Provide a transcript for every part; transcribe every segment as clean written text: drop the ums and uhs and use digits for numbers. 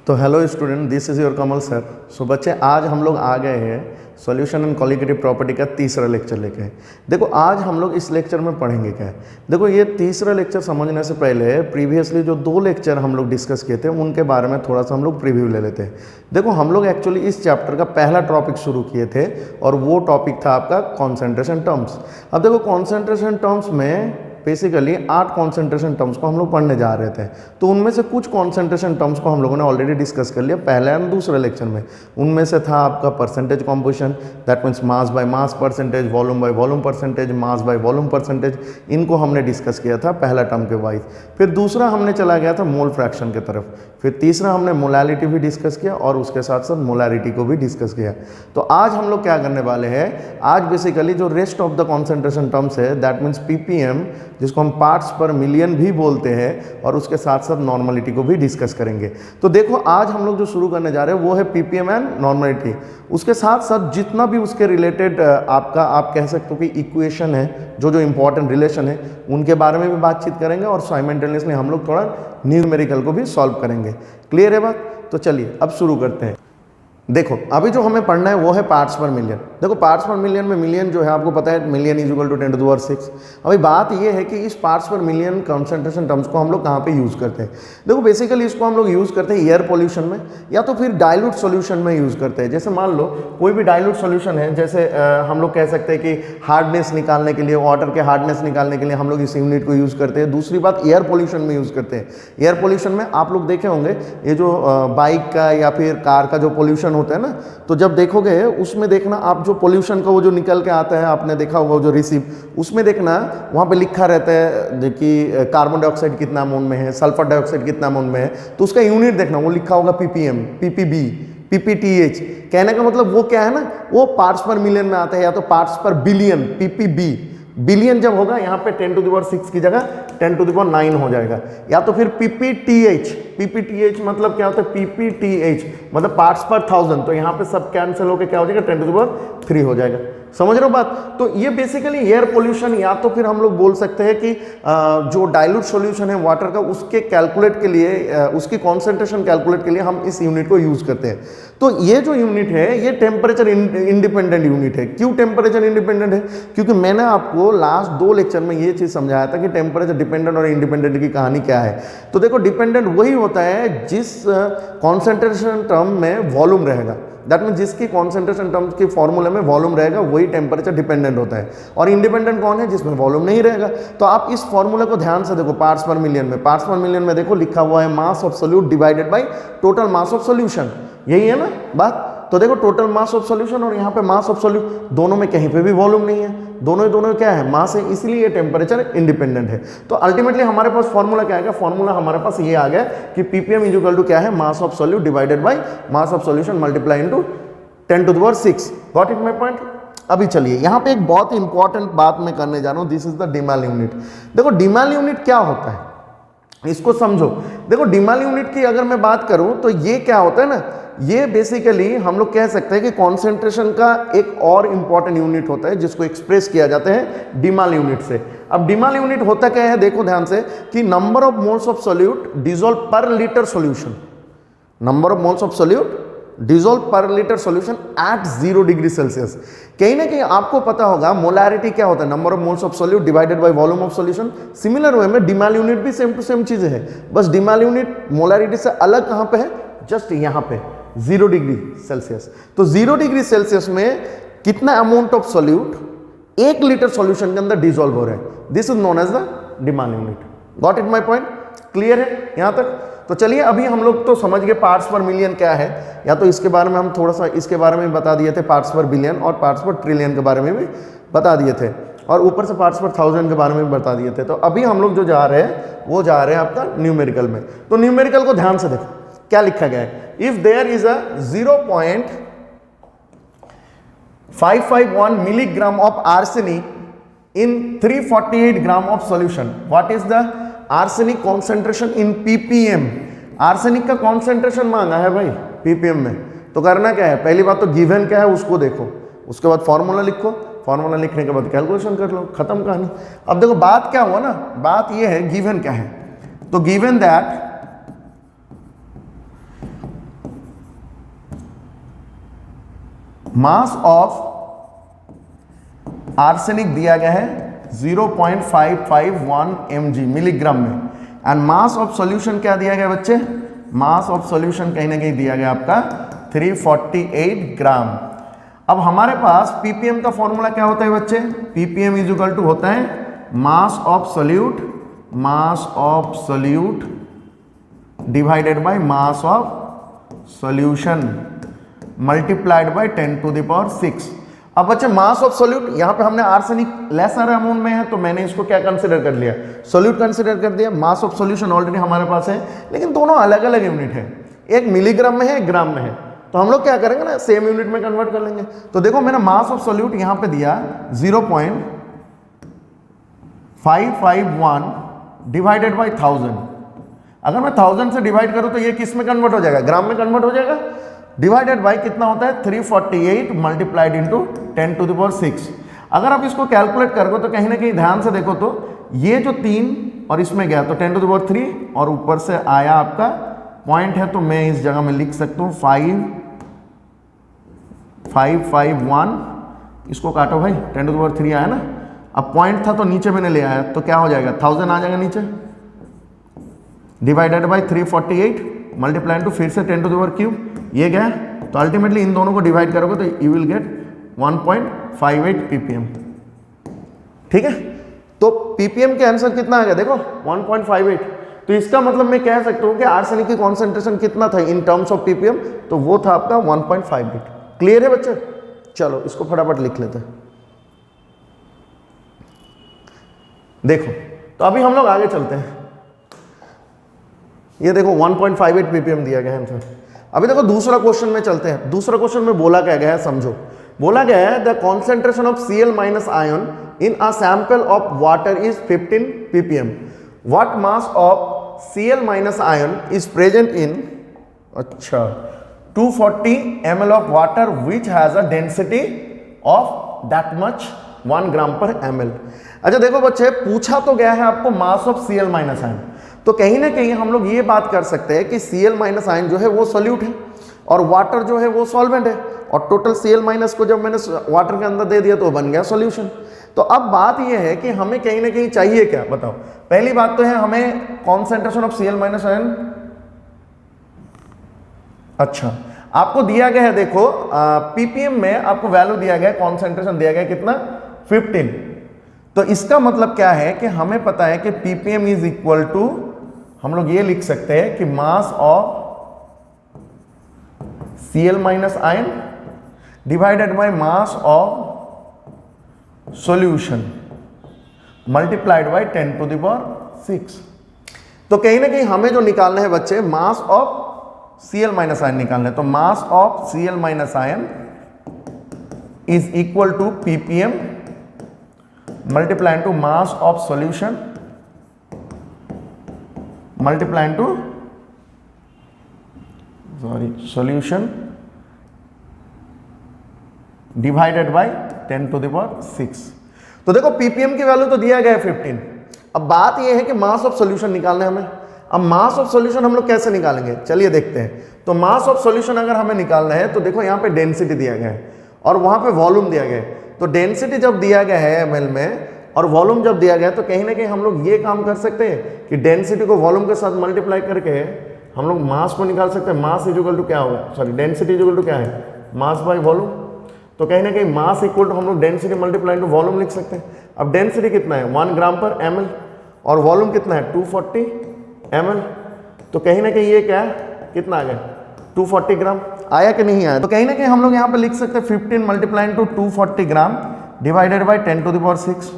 तो hello student, this is your Kamal sir. So बच्चे, आज हम लोग आ गए हैं सॉल्यूशन एंड कॉलिगेटिव प्रॉपर्टी का तीसरा लेक्चर लेके। देखो आज हम लोग इस लेक्चर में पढ़ेंगे क्या है। देखो ये तीसरा लेक्चर समझने से पहले प्रीवियसली जो 2 लेक्चर हम लोग डिस्कस किए थे उनके बारे में थोड़ा सा हम लोग प्रीव्यू ले लेते हैं। देखो हम लोग एक्चुअली इस चैप्टर का पहला टॉपिक शुरू किए थे और वो टॉपिक था आपका कॉन्सेंट्रेशन टर्म्स। अब देखो कॉन्सेंट्रेशन टर्म्स में बेसिकली 8 कॉन्सेंट्रेशन टर्म्स को हम लोग पढ़ने जा रहे थे। तो उनमें से कुछ कॉन्सेंट्रेशन टर्म्स को हम लोगों ने ऑलरेडी डिस्कस कर लिया पहले और दूसरे लेक्चर में। उनमें से था आपका percentage composition, that means mass by mass percentage, volume by volume percentage, mass by volume percentage. इनको हमने डिस्कस किया था पहला टर्म के वाइज। फिर दूसरा हमने चला गया था मोल फ्रैक्शन की तरफ। फिर तीसरा हमने मोलैलिटी भी डिस्कस किया और उसके साथ साथ मोलैरिटी को भी डिस्कस किया। तो आज हम लोग क्या करने वाले हैं, आज बेसिकली जो rest of the concentration terms है दैट मीन्स पीपीएम, जिसको हम पार्ट्स पर मिलियन भी बोलते हैं, और उसके साथ साथ नॉर्मलिटी को भी डिस्कस करेंगे। तो देखो आज हम लोग जो शुरू करने जा रहे हैं वो है पीपीएम एंड नॉर्मलिटी। उसके साथ साथ जितना भी उसके रिलेटेड आपका आप कह सकते हो कि इक्वेशन है, जो जो इंपॉर्टेंट रिलेशन है उनके बारे में भी बातचीत करेंगे और साइमल्टेनियसली हम लोग थोड़ा न्यूमेरिकल को भी सॉल्व करेंगे। क्लियर है बात? तो चलिए अब शुरू करते हैं। देखो अभी जो हमें पढ़ना है वो है पार्ट्स पर मिलियन। देखो पार्ट्स पर मिलियन में मिलियन जो है आपको पता है million is equal to 10 to the power 6। अभी बात ये है कि इस पार्ट्स पर मिलियन कंसंट्रेशन टर्म्स को हम लोग कहाँ पे यूज़ करते हैं। देखो बेसिकली इसको हम लोग यूज़ करते हैं एयर पोल्यूशन में या तो फिर डाइल्यूट सॉल्यूशन में यूज़ करते हैं। जैसे मान लो कोई भी डाइल्यूट सॉल्यूशन है, जैसे हम लोग कह सकते हैं कि हार्डनेस निकालने के लिए, वाटर के हार्डनेस निकालने के लिए हम लोग इस यूनिट को यूज़ करते हैं। दूसरी बात एयर पोल्यूशन में यूज़ करते हैं। एयर पोल्यूशन में आप लोग देखे होंगे ये जो बाइक का या फिर कार का जो पोल्यूशन होता है ना, तो जब देखोगे उसमें देखना आप जो पोल्यूशन का वो जो निकल के आता है, आपने देखा होगा जो रिसीव, उसमें देखना वहाँ पे लिखा रहता है कि कार्बन डाइऑक्साइड कितना अमाउंट में है, सल्फर डाइऑक्साइड कितना अमाउंट में है, तो उसका यूनिट देखना वो लिखा होगा पीपीएम, पीपीबी, पीपीटीएच। कहने का मतलब वो क्या है ना, वो पार्ट्स पर मिलियन में आता है या तो पार्ट्स पर बिलियन, पीपीबी। बिलियन जब होगा यहाँ पे 10 टू द पावर 6 की जगह 10 टू द पावर 9 हो जाएगा। या तो फिर पीपीटीएच, पीपीटीएच मतलब क्या होता है, पीपीटीएच मतलब पार्ट्स पर 1000, तो यहाँ पे सब कैंसिल होकर क्या हो जाएगा 10 टू द पावर 3 हो जाएगा। समझ रहे हो बात? तो ये बेसिकली एयर पोल्यूशन, या तो फिर हम लोग बोल सकते हैं कि जो डाइल्यूट सॉल्यूशन है वाटर का, उसके कैलकुलेट के लिए, उसकी कॉन्सेंट्रेशन कैलकुलेट के लिए हम इस यूनिट को यूज करते हैं। तो ये जो यूनिट है ये टेम्परेचर इंडिपेंडेंट यूनिट है। क्यों टेम्परेचर इंडिपेंडेंट है? क्योंकि मैंने आपको लास्ट 2 लेक्चर में ये चीज समझाया था कि टेम्परेचर डिपेंडेंट और इंडिपेंडेंट की कहानी क्या है। तो देखो डिपेंडेंट वही होता है जिस कॉन्सेंट्रेशन टर्म में वॉल्यूम रहेगा, दैट मीन जिसकी कॉन्सेंट्रेशन टर्म्स के फॉर्मूले में वॉल्यूम रहेगा वही टेम्परेचर डिपेंडेंट होता है। और इंडिपेंडेंट कौन है? जिसमें वॉल्यूम नहीं रहेगा। तो आप इस फॉर्मूले को ध्यान से देखो, पार्ट्स पर मिलियन में, पार्ट्स पर मिलियन में देखो लिखा हुआ है mass of solute divided by total mass of solution. यही है ना बात? तो देखो टोटल मास ऑफ सोल्यूशन और यहाँ पे मास ऑफ सोल्यूट, दोनों में कहीं पे भी वॉल्यूम नहीं है, दोनों क्या है, मास है, इसलिए टेम्परेचर इंडिपेंडेंट है। तो अल्टीमेटली हमारे पास फॉर्मूला क्या है? फॉर्मूला हमारे पास ये आ गया कि पीपीएम इज इक्वल टू क्या है, mass of solute divided by mass of solution multiply into 10 to the power 6। Got it my point? अभी चलिए यहाँ पे एक बहुत इंपॉर्टेंट बात मैं करने जा रहा हूँ, this is the demal unit. देखो डिमैल यूनिट क्या होता है इसको समझो। देखो डिमैल यूनिट की अगर मैं बात करूं तो ये क्या होता है ना, ये बेसिकली हम लोग कह सकते हैं कि कॉन्सेंट्रेशन का एक और इंपॉर्टेंट यूनिट होता है जिसको एक्सप्रेस किया जाता है डिमैल यूनिट से। अब डिमैल यूनिट होता क्या है, देखो ध्यान से, कि number of moles of solute dissolve per litre solution, number of moles of solute dissolve per litre solution at 0 degree Celsius. कहीं ना कहीं आपको पता होगा मोलैरिटी क्या होता है, number of moles of solute divided by volume of solution. Similar way में डिमैल यूनिट भी सेम टू सेम चीज है, बस डिमैल यूनिट मोलैरिटी से अलग कहां पे है, जस्ट यहां पे 0 डिग्री सेल्सियस। तो 0 डिग्री सेल्सियस में कितना amount of solute 1 litre solution के अंदर डिसॉल्व हो रहा है, this is known as the demal unit. Got it my point? Clear है यहां तक? तो चलिए अभी हम लोग तो समझ गए पार्ट्स पर मिलियन क्या है, या तो इसके बारे में हम थोड़ा सा इसके बारे में बता दिए थे, पार्ट्स पर बिलियन और पार्ट्स पर ट्रिलियन के बारे में भी बता दिए थे, और ऊपर से पार्ट्स पर 1000 के बारे में भी बता दिए थे। तो अभी हम लोग जो जा रहे हैं वो जा रहे हैं आपका न्यूमेरिकल में। तो न्यूमेरिकल को ध्यान से देखो क्या लिखा गया है, if there is a 0.551 milligram of arsenic in 348 gram of solution, what is the arsenic concentration in PPM. Arsenic का कॉन्सेंट्रेशन मांगा है भाई पीपीएम में, तो करना क्या है, पहली बात तो गिवन क्या है उसको देखो, उसके बाद फॉर्मूला लिखो, फॉर्मूला लिखने के बाद कैलकुलेशन कर लो, खत्म कहानी। अब देखो बात क्या हुआ ना, बात ये है गिवन क्या है, तो given that mass of arsenic दिया गया है 0.551 mg मिलीग्राम में, एंड मास ऑफ सॉल्यूशन क्या दिया गया बच्चे, मास ऑफ सॉल्यूशन कहीं ना कहीं दिया गया आपका 348 ग्राम। अब हमारे पास ppm का फॉर्मूला क्या होता है बच्चे, ppm इज इक्वल टू होता है mass of solute divided by mass of solution multiplied by 10 to the power 6। अब बच्चे मास ऑफ सोल्यूट, यहाँ पे हमने आर्सेनिक लेसर अमाउंट में है तो मैंने इसको क्या कंसिडर कर लिया, सोल्यूट कंसिडर कर दिया। मास ऑफ सॉल्यूशन ऑलरेडी हमारे पास है, लेकिन दोनों अलग अलग यूनिट है, एक मिलीग्राम में है एक ग्राम में है, तो हम लोग क्या करेंगे ना सेम यूनिट में कन्वर्ट कर लेंगे। तो देखो मैंने मास ऑफ सोल्यूट यहाँ पे दिया 0.551 डिवाइडेड बाई 1000। अगर मैं 1000 से डिवाइड करूँ तो ये किस में कन्वर्ट हो जाएगा, ग्राम में कन्वर्ट हो जाएगा। डिवाइडेड बाई कितना होता है 348 multiplied into 10 to the power 6। अगर आप इसको कैलकुलेट करोगे तो कहीं ना कहीं ध्यान से देखो तो ये जो 3 और इसमें गया तो 10 टू द पावर 3 और ऊपर से आया आपका पॉइंट है, तो मैं इस जगह में लिख सकता हूँ 5551, इसको काटो भाई 10 टू द पावर 3 आया ना। अब पॉइंट था तो नीचे मैंने ले आया तो क्या हो जाएगा 1000 आ जाएगा नीचे, डिवाइडेड बाई 348 मल्टीप्लाई टू फिर से 10 टू द पावर क्यूब, ये गया तो अल्टीमेटली इन दोनों को डिवाइड करोगे तो यू विल गेट 1.58 ppm। ठीक है, तो ppm के आंसर कितना आ गया देखो 1.58। तो इसका मतलब मैं कह सकता हूं कि आर्सेनिक की कॉन्सेंट्रेशन कितना था इन टर्म्स ऑफ ppm, तो वो था आपका 1.58। क्लियर है बच्चे, चलो इसको फटाफट लिख लेते हैं। देखो तो अभी हम लोग आगे चलते हैं, ये देखो 1.58 ppm दिया गया है आंसर। अभी देखो दूसरा क्वेश्चन में चलते हैं। दूसरा क्वेश्चन में बोला क्या गया है समझो, बोला गया है the concentration of Cl minus ion in a sample of water is 15 ppm। What mass of Cl minus ion is present in 240 ml of water which has a density of that much 1 ग्राम पर ml। अच्छा देखो बच्चे, पूछा तो गया है आपको मास of Cl minus ion, तो कहीं ना कहीं हम लोग ये बात कर सकते हैं कि Cl माइनस आयन जो है वो सोल्यूट है और वाटर जो है वो सॉल्वेंट है, और टोटल Cl माइनस को जब मैंने वाटर के अंदर दे दिया तो बन गया सॉल्यूशन। तो अब बात ये है कि हमें कहीं ना कहीं चाहिए क्या, बताओ। पहली बात तो है हमें concentration of Cl minus ion. अच्छा आपको दिया गया है, देखो ppm में आपको वैल्यू दिया गया है, कॉन्सेंट्रेशन दिया गया है कितना 15। तो इसका मतलब क्या है कि हमें पता है कि ppm इज इक्वल टू, हम लोग ये लिख सकते हैं कि mass of Cl minus ion divided by mass of solution multiplied by 10 to the power 6। तो कहीं ना कहीं हमें जो निकालना है बच्चे mass of Cl minus ion निकालना है, तो mass of Cl minus ion is equal to ppm multiply to mass of solution multiply to solution divided by 10 to the power 6। तो देखो ppm की वैल्यू तो दिया गया है 15। अब बात यह है कि मास ऑफ सॉल्यूशन निकालना है हमें। अब मास ऑफ सॉल्यूशन हम लोग कैसे निकालेंगे, चलिए देखते हैं। तो मास ऑफ सॉल्यूशन अगर हमें निकालना है तो देखो यहाँ पे डेंसिटी दिया गया है और वहां पे वॉल्यूम दिया गया है। तो डेंसिटी जब दिया गया है ml में और वॉल्यूम जब दिया गया है, तो कहीं ना कहीं हम लोग ये काम कर सकते हैं कि डेंसिटी को वॉल्यूम के साथ मल्टीप्लाई करके हम लोग मास को निकाल सकते हैं। मास इक्वल टू क्या होगा, सॉरी डेंसिटी इक्वल टू क्या है, मास बाय वॉल्यूम। तो कहीं ना कहीं मास इक्वल टू हम लोग डेंसिटी मल्टीप्लाई टू वॉल्यूम लिख सकते हैं। अब डेंसिटी कितना है 1 ग्राम पर ml और वॉल्यूम कितना है 240 ml। तो कहीं ना कहीं ये क्या है, कितना आ गया 240 ग्राम, आया कि नहीं आया। तो कहीं ना कहीं हम लोग यहाँ पे लिख सकते हैं 15 multiply to 240 gram divided by 10 to the power 6।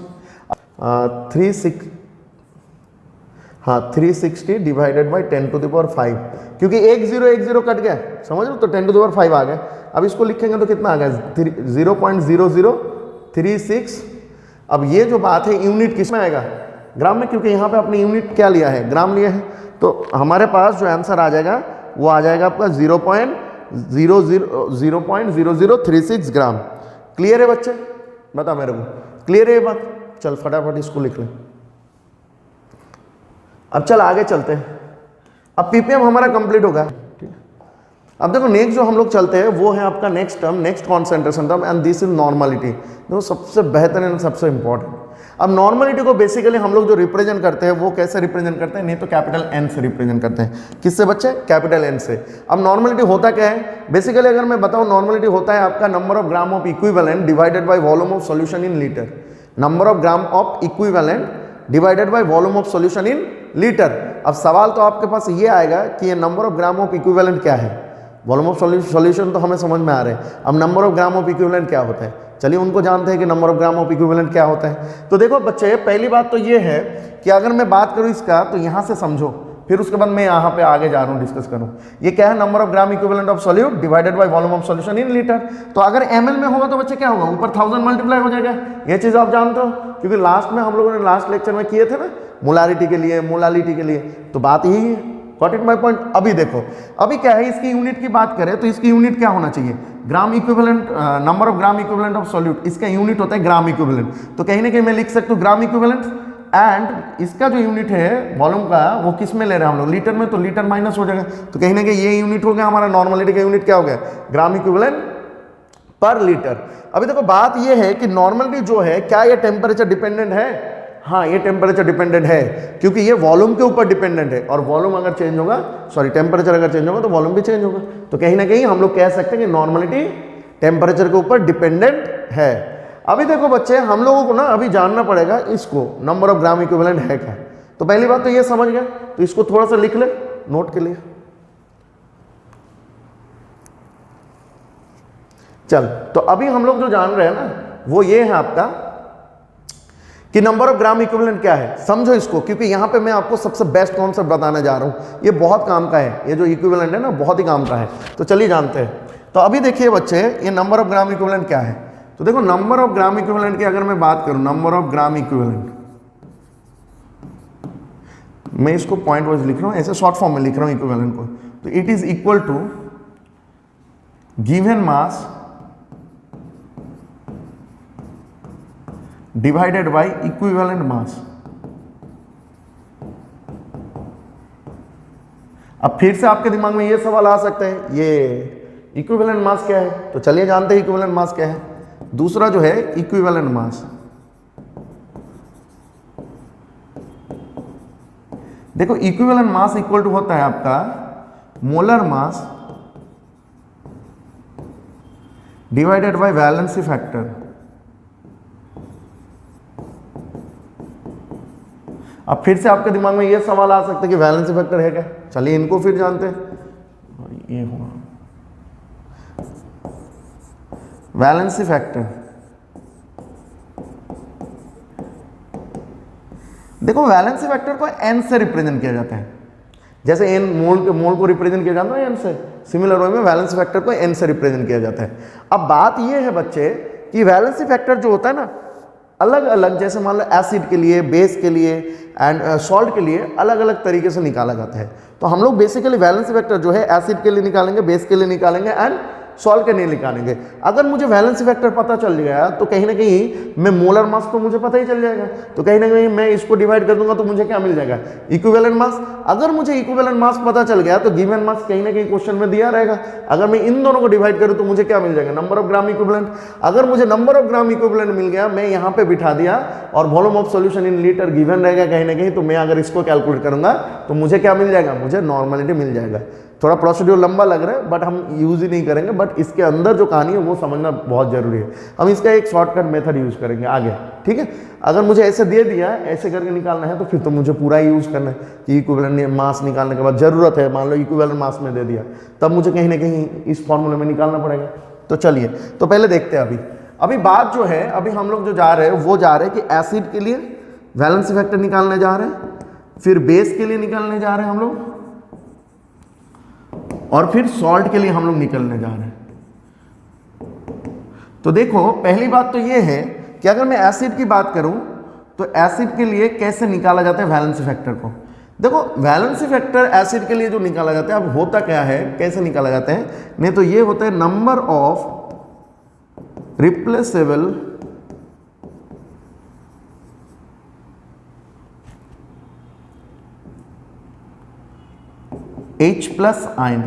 360 divided by 10 to the power 5, क्योंकि 1 0 कट गया, समझ लो, तो 10 टू द पावर 5 आ गया। अब इसको लिखेंगे तो कितना आ गया 0.0036। अब ये जो बात है यूनिट किस में आएगा, ग्राम में, क्योंकि यहाँ पे अपनी यूनिट क्या लिया है, ग्राम लिया है। तो हमारे पास जो आंसर आ जाएगा वो आ जाएगा आपका 0.0036 ग्राम। क्लियर है बच्चे, बता मेरे को क्लियर है ये बात। चल फटाफट इसको लिख ले। अब चल आगे चलते हैं। अब ppm हमारा कंप्लीट होगा, ठीक है। अब देखो नेक्स्ट जो हम लोग चलते हैं वो है आपका next term, next concentration term, and this is normality. देखो सबसे बेहतरीन, सबसे इंपॉर्टेंट। अब नॉर्मलिटी को बेसिकली हम लोग जो रिप्रेजेंट करते हैं वो कैसे रिप्रेजेंट करते हैं, नहीं तो कैपिटल एन से रिप्रेजेंट करते हैं। किससे बच्चे? कैपिटल एन से। अब नॉर्मलिटी होता क्या है बेसिकली, अगर मैं बताऊं, नॉर्मलिटी होता है आपका number of gram of equivalent divided by volume of solution in litre. Number of gram of equivalent divided by volume of solution in litre. अब सवाल तो आपके पास ये आएगा कि ये number of gram of equivalent क्या है। वॉल्यूम ऑफ सॉल्यूशन तो हमें समझ में आ रहा है, अब number of gram of equivalent क्या होता है, चलिए उनको जानते हैं कि number of gram of equivalent क्या होता है। तो देखो बच्चे, पहली बात तो ये है कि अगर मैं बात करूं इसका तो यहां से समझो, फिर उसके बाद मैं यहाँ पे आगे जा रहा हूँ डिस्कस करूँ। ये क्या है? Number of gram equivalent of solute divided by volume of solution in litre. तो अगर ml में होगा तो बच्चे क्या होगा? ऊपर 1000 मल्टीप्लाई हो जाएगा। ये चीज़ आप जानते हो, क्योंकि लास्ट में हम लोगों ने लास्ट लेक्चर में किए थे ना मोलारिटी के लिए, मोलालिटी के लिए, तो बात यही है। Got it my point? अभी देखो, अभी क्या है, इसकी यूनिट की बात करें तो इसकी यूनिट क्या होना चाहिए? Gram equivalent, number of gram equivalent of solute, इसका यूनिट होता है ग्राम इक्विवेलेंट। तो कहीं ना कहीं मैं लिख सकता हूँ ग्राम इक्विवेलेंट, एंड इसका जो यूनिट है वॉल्यूम का वो किस में ले रहे हैं हम लोग? लीटर में। तो लीटर माइनस हो जाएगा, तो कहीं ना कहीं ये यूनिट हो गया हमारा, नॉर्मलिटी का यूनिट क्या हो गया? ग्राम इक्विवेलेंट पर लीटर। अभी देखो बात ये है कि नॉर्मलिटी जो है, क्या ये टेम्परेचर डिपेंडेंट है? हाँ, ये टेम्परेचर डिपेंडेंट है, क्योंकि ये वॉल्यूम के ऊपर डिपेंडेंट है, और वॉल्यूम अगर चेंज होगा, सॉरी टेम्परेचर अगर चेंज होगा तो वॉल्यूम भी चेंज होगा। तो कहीं ना कहीं हम लोग कह सकते हैं कि नॉर्मलिटी टेम्परेचर के ऊपर डिपेंडेंट है। अभी देखो बच्चे, हम लोगों को ना अभी जानना पड़ेगा इसको, नंबर ऑफ ग्राम इक्विवेलेंट है क्या। तो पहली बात तो ये समझ गया, तो इसको थोड़ा सा लिख ले नोट के लिए। चल, तो अभी हम लोग जो जान रहे हैं ना वो ये है आपका कि नंबर ऑफ ग्राम इक्विवेलेंट क्या है। समझो इसको, क्योंकि यहां पे मैं आपको सबसे बेस्ट कॉन्सेप्ट बताने जा रहा हूं, ये बहुत काम का है, ये जो इक्विवेलेंट है ना बहुत ही काम का है। तो चलिए जानते हैं। तो अभी देखिए बच्चे, ये नंबर ऑफ ग्राम इक्विवेलेंट क्या है। तो देखो नंबर ऑफ ग्राम इक्विवेलेंट की अगर मैं बात करूं, नंबर ऑफ ग्राम इक्विवेलेंट, मैं इसको पॉइंट वाइज लिख रहा हूं, ऐसे शॉर्ट फॉर्म में लिख रहा हूं इक्विवेलेंट को। तो it is equal to given mass divided by equivalent mass. अब फिर से आपके दिमाग में ये सवाल आ सकते हैं, ये इक्विवेलेंट मास क्या है? तो चलिए जानते हैं इक्विवेलेंट मास क्या है। दूसरा जो है इक्विवेलेंट मास, देखो इक्विवेलेंट मास इक्वल टू होता है आपका molar mass divided bye valency factor. अब फिर से आपके दिमाग में ये सवाल आ सकता है कि वैलेंसी फैक्टर है क्या। चलिए इनको फिर जानते हैं। ये होगा वैलेंसी फैक्टर। देखो वैलेंसी फैक्टर को n से रिप्रेजेंट किया जाता है, जैसे n मोल को रिप्रेजेंट किया जाता है n से, सिमिलर वे में वैलेंसी फैक्टर को n से रिप्रेजेंट किया जाता है। अब बात ये है बच्चे कि वैलेंसी फैक्टर जो होता है ना, अलग अलग, जैसे मान लो एसिड के लिए, बेस के लिए एंड सॉल्ट के लिए अलग अलग तरीके से निकाला जाता है। तो हम लोग बेसिकली वैलेंसी फैक्टर जो है एसिड के लिए निकालेंगे, बेस के लिए निकालेंगे एंड सॉल्ट के लिए निकालेंगे। अगर मुझे वैलेंसी फैक्टर पता चल गया तो कहीं ना कहीं मैं मोलर मास तो मुझे पता ही चल जाएगा, तो कहीं ना कहीं मैं इसको डिवाइड कर दूंगा तो मुझे क्या मिल जाएगा? Equivalent mass. अगर मुझे इक्विवेलेंट मास पता चल गया तो गिवन मास कहीं ना कहीं क्वेश्चन में दिया रहेगा। अगर मैं इन दोनों को डिवाइड करूं तो मुझे क्या मिल जाएगा? Number of gram equivalent. अगर मुझे नंबर ऑफ ग्राम इक्विवेलेंट मिल गया, मैं यहाँ पे बिठा दिया और volume of solution in litre given रहेगा कहीं ना कहीं, तो मैं अगर इसको कैलकुलेट करूंगा तो मुझे क्या मिल जाएगा? मुझे नॉर्मलिटी मिल जाएगा। थोड़ा प्रोसीड्यूर लंबा लग रहा है बट हम यूज ही नहीं करेंगे, बट इसके अंदर जो कहानी है वो समझना बहुत जरूरी है। हम इसका एक शॉर्टकट मेथड यूज करेंगे आगे, ठीक है। अगर मुझे ऐसे दे दिया, ऐसे करके निकालना है, तो फिर तो मुझे पूरा ही यूज करना है कि इक्विवेलेंट मास निकालने के बाद जरूरत है, मान लो इक्विवेलेंट मास में दे दिया, तब मुझे कहीं ना कहीं इस फॉर्मूले में निकालना पड़ेगा। तो चलिए, तो पहले देखते हैं अभी बात जो है, अभी हम लोग जो जा रहे हैं वो जा रहे हैं कि एसिड के लिए वैलेंसी फैक्टर निकालने जा रहे हैं, फिर बेस के लिए निकालने जा रहे हैं हम लोग, और फिर सॉल्ट के लिए हम लोग निकलने जा रहे हैं। तो देखो पहली बात तो ये है कि अगर मैं एसिड की बात करूं तो एसिड के लिए कैसे निकाला जाता है वैलेंसी फैक्टर को। देखो वैलेंसी फैक्टर एसिड के लिए जो निकाला जाता है, अब होता क्या है, कैसे निकाला जाता है, नहीं तो ये होता है number of replaceable H+ ion.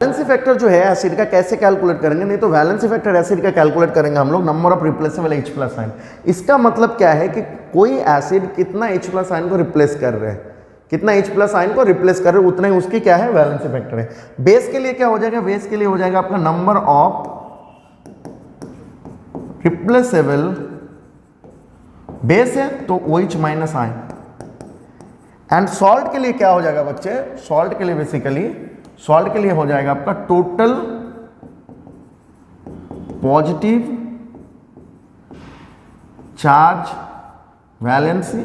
Valency factor जो है एसिड का कैसे कैलकुलेट करेंगे, नहीं तो वैलेंसी फैक्टर एसिड का कैलकुलेट करेंगे हम लोग number of replaceable H plus ion. इसका मतलब क्या है कि कोई एसिड कितना H प्लस आयन को रिप्लेस कर रहे हैं, कितना H प्लस आयन को रिप्लेस कर रहे हैं, उतना ही उसकी क्या है वैलेंसी फैक्टर है। बेस के लिए क्या हो जाएगा, बेस के लिए हो जाएगा आपका नंबर ऑफ रिप्लेसेबल, बेस है तो OH minus ion. And salt के लिए क्या हो जाएगा बच्चे, सॉल्ट के लिए बेसिकली, सॉल्ट के लिए हो जाएगा आपका टोटल पॉजिटिव चार्ज वैलेंसी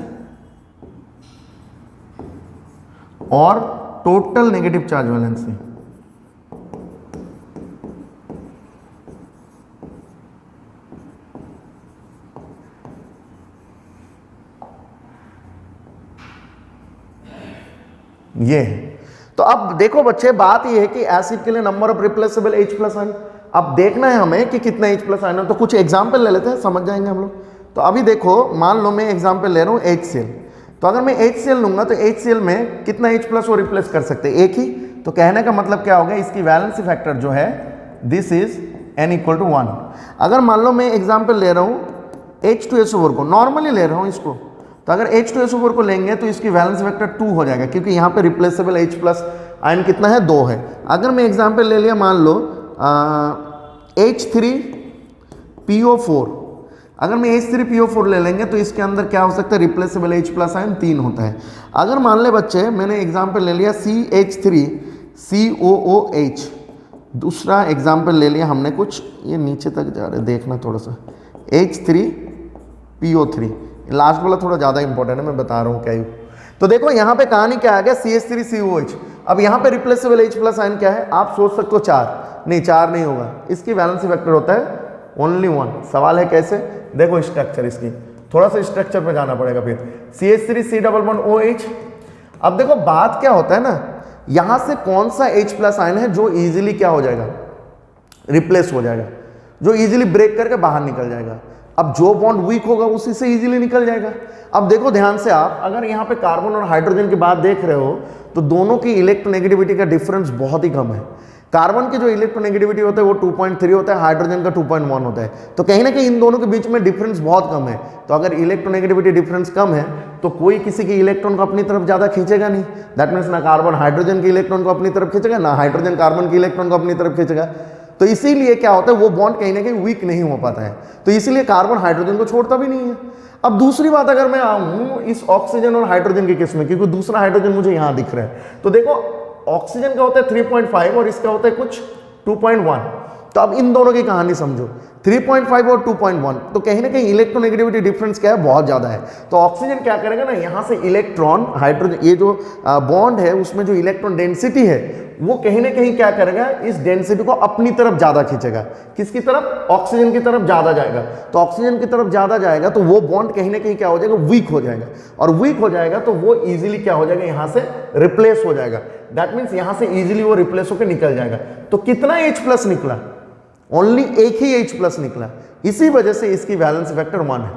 और टोटल नेगेटिव चार्ज वैलेंसी। ये है। तो अब देखो बच्चे, बात ये है कि एसिड के लिए number of replaceable H plus ion, अब देखना है हमें कि कितना H प्लस आयन है। तो कुछ एग्जाम्पल ले लेते हैं, समझ जाएंगे हम लोग। तो अभी देखो, मान लो मैं एग्जाम्पल ले रहा हूँ HCl। तो अगर मैं HCl लूंगा तो HCl में कितना H प्लस वो रिप्लेस कर सकते हैं, एक ही। तो कहने का मतलब क्या हो गया, इसकी वैलेंसी फैक्टर जो है this is n equal to 1। अगर मान लो मैं एग्जाम्पल ले रहा हूँ H2SO4 को, नॉर्मली ले रहा हूँ इसको, तो अगर H2SO4 को लेंगे तो इसकी वैलेंस वेक्टर 2 हो जाएगा, क्योंकि यहाँ पे रिप्लेसेबल H प्लस आयन कितना है, 2 है। अगर मैं एग्जांपल ले लिया, मान लो H3PO4, अगर मैं H3PO4 ले लेंगे तो इसके अंदर क्या हो सकता है, रिप्लेसेबल H प्लस आयन 3 होता है। अगर मान ले बच्चे, मैंने एग्जाम्पल ले लिया CH3COOH, दूसरा एग्जाम्पल ले लिया हमने, कुछ ये नीचे तक जा रहे, देखना थोड़ा सा, H3PO3, लास्ट वाला थोड़ा ज़्यादा इंपॉर्टेंट है, मैं बता रहा हूँ क्या ही। तो देखो यहाँ पे कहानी क्या आ गया, CH3COH। अब यहाँ पे रिप्लेसेबल H प्लस आयन क्या है, आप सोच सकते हो 4, नहीं 4 नहीं होगा, इसकी वैलेंसी वेक्टर होता है ओनली 1। सवाल है कैसे, देखो स्ट्रक्चर इसकी, थोड़ा सा स्ट्रक्चर पे जाना पड़ेगा फिर। CH3C11OH। अब देखो बात क्या होता है ना, यहाँ से कौन सा H प्लस आयन है जो इजीली क्या हो जाएगा, रिप्लेस हो जाएगा, जो इजीली ब्रेक करके बाहर निकल जाएगा। अब जो बॉन्ड वीक होगा उसी से इजीली निकल जाएगा। अब देखो ध्यान से, आप अगर यहाँ पे कार्बन और हाइड्रोजन की बात देख रहे हो तो दोनों की इलेक्ट्रोनेगेटिविटी का डिफरेंस बहुत ही कम है। कार्बन की जो इलेक्ट्रोनेगेटिविटी होता है वो 2.3 होता है, हाइड्रोजन का 2.1 होता है। तो कहीं ना कहीं इन दोनों के बीच में डिफरेंस बहुत कम है। तो अगर इलेक्ट्रोनेगेटिविटी डिफरेंस कम है तो कोई किसी के इलेक्ट्रॉन को अपनी तरफ ज्यादा खींचेगा नहीं। दैट मीन्स ना कार्बन हाइड्रोजन के इलेक्ट्रॉन को अपनी तरफ खींचेगा, ना हाइड्रोजन कार्बन के इलेक्ट्रॉन को अपनी तरफ खींचेगा। तो इसीलिए क्या होता है, वो बॉन्ड कहीं ना कहीं वीक नहीं हो पाता है। तो इसीलिए कार्बन हाइड्रोजन को छोड़ता भी नहीं है। अब दूसरी बात, अगर मैं आऊं इस ऑक्सीजन और हाइड्रोजन के केस में, क्योंकि दूसरा हाइड्रोजन मुझे यहां दिख रहा है, तो देखो ऑक्सीजन का होता है 3.5 और इसका होता है कुछ 2.1। तो अब इन दोनों की कहानी समझो, 3.5 और 2.1, तो कहीं ना कहीं इलेक्ट्रोनेगेटिविटी डिफरेंस क्या है, बहुत ज्यादा है। तो ऑक्सीजन क्या करेगा ना, यहां से इलेक्ट्रॉन, हाइड्रोजन, ये जो बॉन्ड है उसमें जो इलेक्ट्रॉन डेंसिटी है वो कहीं ना कहीं क्या करेगा, इस डेंसिटी को अपनी तरफ ज्यादा खींचेगा। किसकी तरफ, ऑक्सीजन की तरफ ज्यादा जाएगा। तो ऑक्सीजन की तरफ ज्यादा जाएगा तो वो बॉन्ड कहीं ना कहीं क्या हो जाएगा, वीक हो जाएगा। और वीक हो जाएगा तो वो इजीली क्या हो जाएगा, यहां से रिप्लेस हो जाएगा। दैट मीन्स यहां से इजीली वो रिप्लेस होकर निकल जाएगा। तो कितना H प्लस निकला, ओनली एक ही H प्लस निकला। इसी वजह से इसकी वैलेंस वेक्टर 1 है।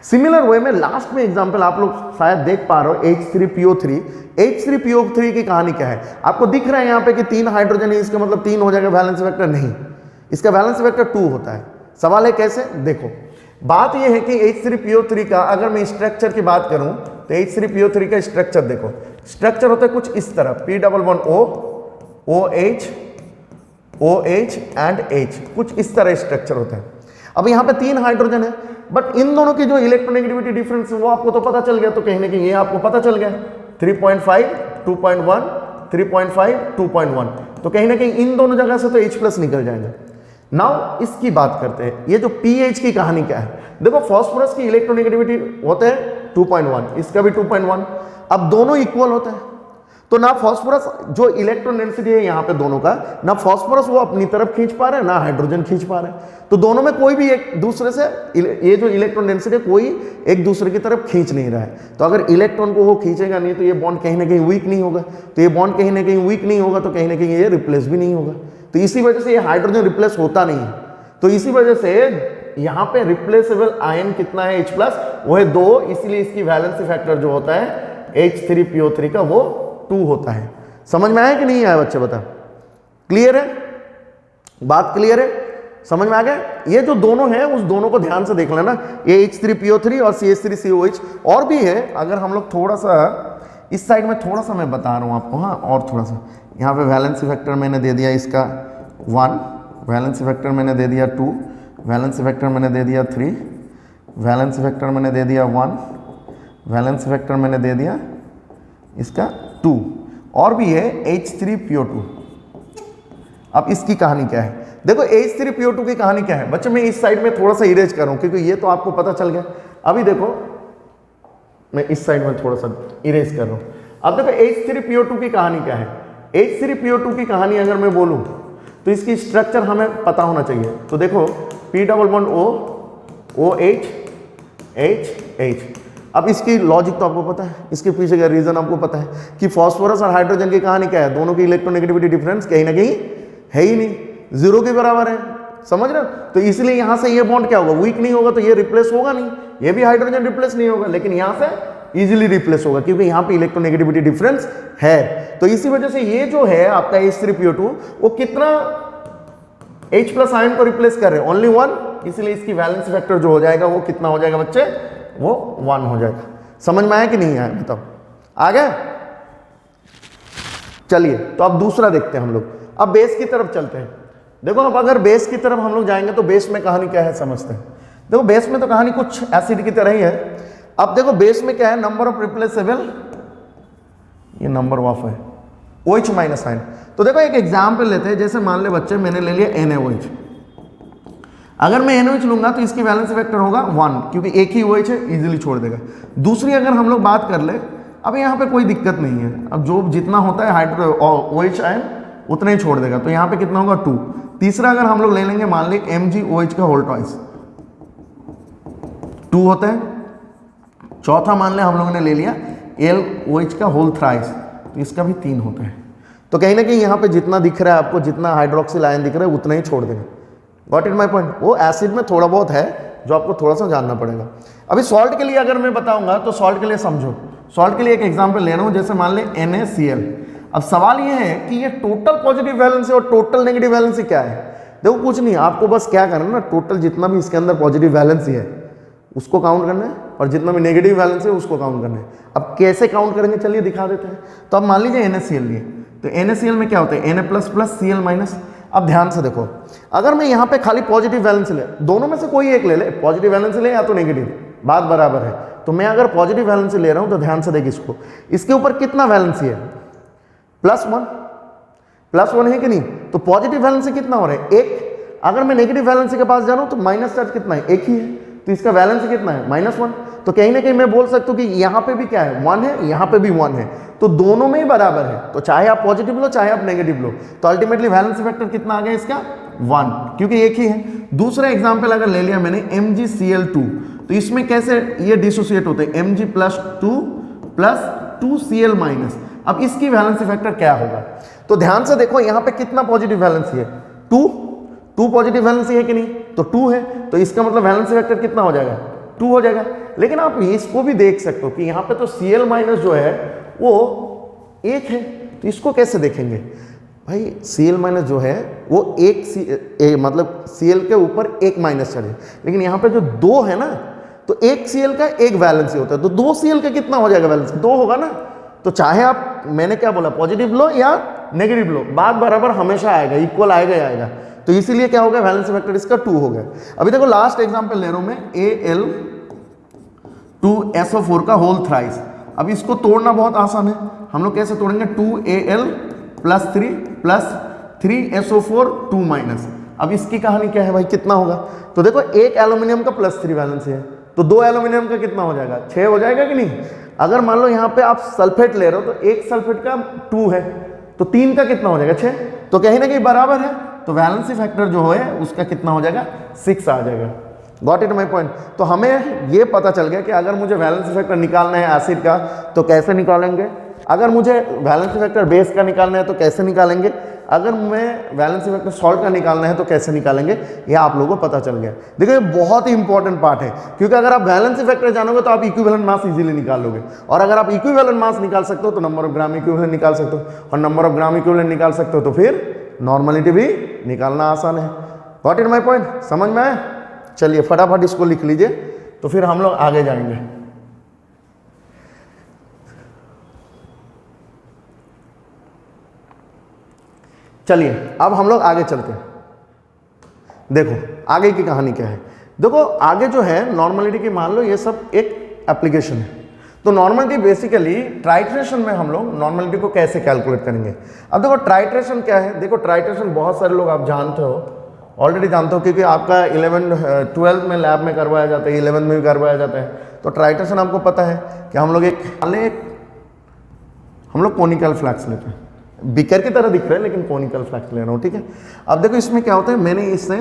सिमिलर वे में लास्ट में एग्जांपल आप लोग शायद देख पा रहे हो, H3PO3। H3PO3 की कहानी क्या है, आपको दिख रहा है यहाँ पे कि 3 हाइड्रोजन है, इसका मतलब 3 हो जाएगा वैलेंस वेक्टर, नहीं, इसका वैलेंस वेक्टर 2 होता है। सवाल है कैसे, देखो बात यह है कि H3PO3 का अगर मैं स्ट्रक्चर की बात करूं तो H3PO3 का स्ट्रक्चर देखो, स्ट्रक्चर होता है कुछ इस तरह, P11O OH OH and H, कुछ इस तरह स्ट्रक्चर होता है। अब यहाँ पे 3 हाइड्रोजन है, बट इन दोनों की जो इलेक्ट्रोनेगेटिविटी डिफरेंस है वो आपको तो पता चल गया। तो कहीं ना कहीं ये आपको पता चल गया, 3.5 2.1 3.5 2.1, तो कहीं ना कहीं इन दोनों जगह से तो H प्लस निकल जाएगा। नाउ इसकी बात करते हैं, ये जो pH की कहानी क्या है। देखो फॉस्फोरस की इलेक्ट्रोनेगेटिविटी होते हैं 2.1, इसका भी 2.1। अब दोनों इक्वल होता है, तो ना फॉस्फोरस जो इलेक्ट्रॉन डेंसिटी है यहाँ पे दोनों का, ना फॉस्फोरस वो अपनी तरफ खींच पा रहे हैं, ना हाइड्रोजन खींच पा रहे हैं। तो दोनों में कोई भी एक दूसरे से, ये जो इलेक्ट्रॉन डेंसिटी है कोई एक दूसरे की तरफ खींच नहीं रहा है। तो अगर इलेक्ट्रॉन को वो खींचेगा नहीं तो ये बॉन्ड कहीं ना कहीं वीक नहीं होगा। तो ये बॉन्ड कहीं ना कहीं वीक नहीं होगा तो कहीं ना कहीं ये रिप्लेस भी नहीं होगा। तो इसी वजह से ये हाइड्रोजन रिप्लेस होता नहीं है। तो इसी वजह से यहाँ पे रिप्लेसेबल आयन कितना है H प्लस, वो है 2। इसलिए इसकी वैलेंसी फैक्टर जो होता है H3PO3 का वो 2 होता है। समझ में आया कि नहीं आया बच्चे, बता। क्लियर है? बात क्लियर है? समझ में आ गया? ये जो दोनों हैं उस दोनों को ध्यान से देख लेना, ये H3PO3 और CH3COH। और भी है, अगर हम लोग थोड़ा सा इस साइड में थोड़ा सा मैं बता रहा हूँ आपको, हाँ, और थोड़ा सा यहाँ पे वैलेंसी फैक्टर मैंने दे दिया इसका 1, वैलेंसी फैक्टर मैंने दे दिया 2, वैलेंसी फैक्टर मैंने दे दिया 3, वैलेंसी फैक्टर मैंने दे दिया 1, वैलेंसी फैक्टर मैंने दे दिया इसका 2, और भी है H3PO2। अब इसकी कहानी क्या है? देखो H3PO2 की कहानी क्या है बच्चे, मैं इस साइड में थोड़ा सा इरेज कर रहा हूँ क्योंकि ये तो आपको पता चल गया। अभी देखो मैं इस साइड में थोड़ा सा इरेज कर रहा हूँ। अब देखो H3PO2 की कहानी क्या है? H3PO2 की कहानी अगर मैं बोलूँ तो इसकी स्ट्रक्चर हमें पता होना चाहिए। तो देखो P double bond O OH H। अब इसकी लॉजिक तो आपको पता है, इसके पीछे का रीजन आपको पता है कि फॉस्फोरस और हाइड्रोजन की कहानी क्या है, दोनों की इलेक्ट्रोनेगेटिविटी डिफरेंस कहीं ना कहीं है ही नहीं, जीरो के बराबर है। समझ रहे हो? तो इसलिए यहां से ये बॉन्ड क्या होगा, वीक नहीं होगा, तो ये रिप्लेस होगा नहीं, ये भी हाइड्रोजन रिप्लेस नहीं होगा, लेकिन यहां से इजीली रिप्लेस होगा क्योंकि यहां पे इलेक्ट्रोनेगेटिविटी डिफरेंस है। तो इसी वजह से ये जो है आपका H3PO2 वो कितना H प्लस आयन को रिप्लेस कर रहे हैं, ओनली 1, इसलिए इसकी वैलेंस फैक्टर जो हो जाएगा वो कितना हो जाएगा बच्चे, वो 1 हो जाएगा। समझ में आया कि नहीं आया बताओ? आ गया? चलिए तो अब दूसरा देखते हैं हम लोग, अब बेस की तरफ चलते हैं। देखो अब अगर बेस की तरफ हम लोग जाएंगे तो बेस में कहानी क्या है समझते हैं। देखो बेस में तो कहानी कुछ एसिड की तरह ही है। अब देखो बेस में क्या है, नंबर ऑफ रिप्लेसेबल, ये नंबर ऑफ है OH माइनस आयन। तो देखो एक एग्जाम्पल लेते हैं, जैसे मान ले बच्चे मैंने ले लिया NaOH। अगर मैं NaOH लूंगा तो इसकी वैलेंस फैक्टर होगा 1 क्योंकि एक ही OH है, इजीली छोड़ देगा। दूसरी अगर हम लोग बात कर ले, अब यहाँ पे कोई दिक्कत नहीं है, अब जो जितना होता है हाइड्रो OH आयन उतना ही छोड़ देगा, तो यहाँ पे कितना होगा 2। तीसरा अगर हम लोग ले लेंगे मान ली MgOH का होल ट्वाइस 2 होता है। चौथा मान ले हम लोगों ने ले लिया LOH का होल थ्राइस, तो इसका भी 3 होता है। तो कहीं ना कहीं यहाँ पे जितना दिख रहा है आपको, जितना हाइड्रोक्सिल आयन दिख रहा है उतना ही छोड़ देगा। Got it my point? वो एसिड में थोड़ा बहुत है जो आपको थोड़ा सा जानना पड़ेगा। अभी सॉल्ट के लिए अगर मैं बताऊंगा तो सॉल्ट के लिए समझो, सॉल्ट के लिए एक एग्जांपल ले रहा हूं, जैसे मान ले NaCl। अब सवाल ये है कि ये टोटल पॉजिटिव वैलेंसी और टोटल नेगेटिव वैलेंसी क्या है। देखो कुछ नहीं, आपको बस क्या करना है ना, टोटल जितना भी इसके अंदर पॉजिटिव वैलेंसी है उसको काउंट करना है और जितना भी नेगेटिव वैलेंसी है उसको काउंट करना है। अब कैसे काउंट करेंगे चलिए दिखा देते हैं। तो अब मान लीजिए NaCl लिए, तो NaCl में क्या होता है Na++Cl-। अब ध्यान से देखो, अगर मैं यहाँ पे खाली पॉजिटिव वैलेंसी ले, दोनों में से कोई एक ले ले, पॉजिटिव वैलेंसी ले या तो नेगेटिव, बात बराबर है। तो मैं अगर पॉजिटिव वैलेंसी ले रहा हूँ तो ध्यान से देखिए इसको, इसके ऊपर कितना वैलेंसी है, +1 है कि नहीं। तो पॉजिटिव वैलेंसी कितना हो रहा है, 1। अगर मैं नेगेटिव वैलेंसी के पास जा रहा हूँ तो माइनस चार्ज कितना है, 1 ही है, तो इसका वैलेंसी कितना है -1। तो कहीं ना कहीं मैं बोल सकता हूँ कि यहाँ पे भी क्या है 1 है, यहाँ पे भी 1 है, तो दोनों में ही बराबर है। तो चाहे आप पॉजिटिव लो चाहे आप नेगेटिव लो, तो अल्टीमेटली वैलेंसी फैक्टर कितना आ गया इसका 1, क्योंकि एक ही है। दूसरा एग्जांपल अगर ले लिया मैंने MgCl2, तो इसमें कैसे ये डिसोसिएट होते हैं, Mg+2+2Cl-। अब इसकी वैलेंसी फैक्टर क्या होगा, तो ध्यान से देखो यहाँ पे कितना पॉजिटिव वैलेंसी है, 2 पॉजिटिव वैलेंसी है कि नहीं, तो 2 है, तो इसका मतलब वैलेंसी फैक्टर कितना हो जाएगा, 2 हो जाएगा। लेकिन आप इसको भी देख सकते हो कि यहाँ पे तो Cl- जो है वो 1 है, तो इसको कैसे देखेंगे भाई, Cl- जो है वो मतलब Cl के ऊपर 1 माइनस चार्ज है, लेकिन यहाँ पे जो 2 है ना, तो 1 Cl का 1 वैलेंसी होता है, तो 2 Cl का कितना हो जाएगा वैलेंसी, 2 होगा ना। तो चाहे आप, मैंने क्या बोला, पॉजिटिव लो या नेगेटिव लो, बात बराबर हमेशा आएगा, इक्वल आएगा ही आएगा। तो इसीलिए क्या हो गया, वैलेंसी फैक्टर इसका 2 हो गया। अभी देखो लास्ट एग्जांपल ले रहा हूं मैं, Al2SO4 का होल थ्राइस। अब इसको तोड़ना बहुत आसान है, हम लोग कैसे तोड़ेंगे, 2Al+3+3SO4 2-। अब इसकी कहानी क्या है भाई, कितना होगा, तो देखो एक एल्यूमिनियम का +3 वैलेंसी है, तो 2 एल्यूमिनियम का कितना हो जाएगा, 6 हो जाएगा कि नहीं। अगर मान लो यहाँ पे आप सल्फेट ले रहे हो, तो एक सल्फेट का 2 है, तो 3 का कितना हो जाएगा, 6, तो कहीं ना कहीं बराबर है, तो वैलेंसी फैक्टर जो है उसका कितना हो जाएगा, 6 आ जाएगा। Got it my point. तो हमें ये पता चल गया कि अगर मुझे वैलेंसी फैक्टर निकालना है एसिड का तो कैसे निकालेंगे, अगर मुझे वैलेंसी फैक्टर बेस का निकालना है तो कैसे निकालेंगे, अगर मैं वैलेंसी फैक्टर सॉल्ट का निकालना है तो कैसे निकालेंगे, ये आप लोगों को पता चल गया। देखो ये बहुत ही इंपॉर्टेंट पार्ट है, क्योंकि अगर आप वैलेंसी फैक्टर जानोगे तो आप इक्विवेलेंट मास इजीली निकाल लोगे, और अगर आप इक्विवेलेंट मास निकाल सकते हो तो नंबर ऑफ ग्राम इक्विवेलेंट निकाल सकते हो, और नंबर ऑफ ग्राम इक्विवेलेंट निकाल सकते हो तो फिर नॉर्मलिटी भी निकालना आसान है। गॉट इट माय पॉइंट, समझ में आया? चलिए फटाफट इसको लिख लीजिए तो फिर हम लोग आगे जाएंगे। चलिए अब हम लोग आगे चलते हैं। देखो आगे की कहानी क्या है। देखो आगे जो है नॉर्मलिटी की, मान लो ये सब एक एप्लीकेशन है। तो नॉर्मलिटी बेसिकली ट्राइट्रेशन में हम लोग नॉर्मलिटी को कैसे कैलकुलेट करेंगे। अब देखो ट्राइट्रेशन क्या है। देखो ट्राइट्रेशन बहुत सारे लोग आप जानते हो, ऑलरेडी जानते हो, क्योंकि आपका 12th में लैब में करवाया जाता है, 11th में भी करवाया जाता है। तो ट्राइट्रेशन आपको पता है कि हम लोग कोनिकल फ्लैक्स लेते हैं। बीकर की तरह दिख रहा है लेकिन कोनिकल फ्लैक्स ले रहा हूँ, ठीक है। अब देखो इसमें क्या होता है, मैंने इससे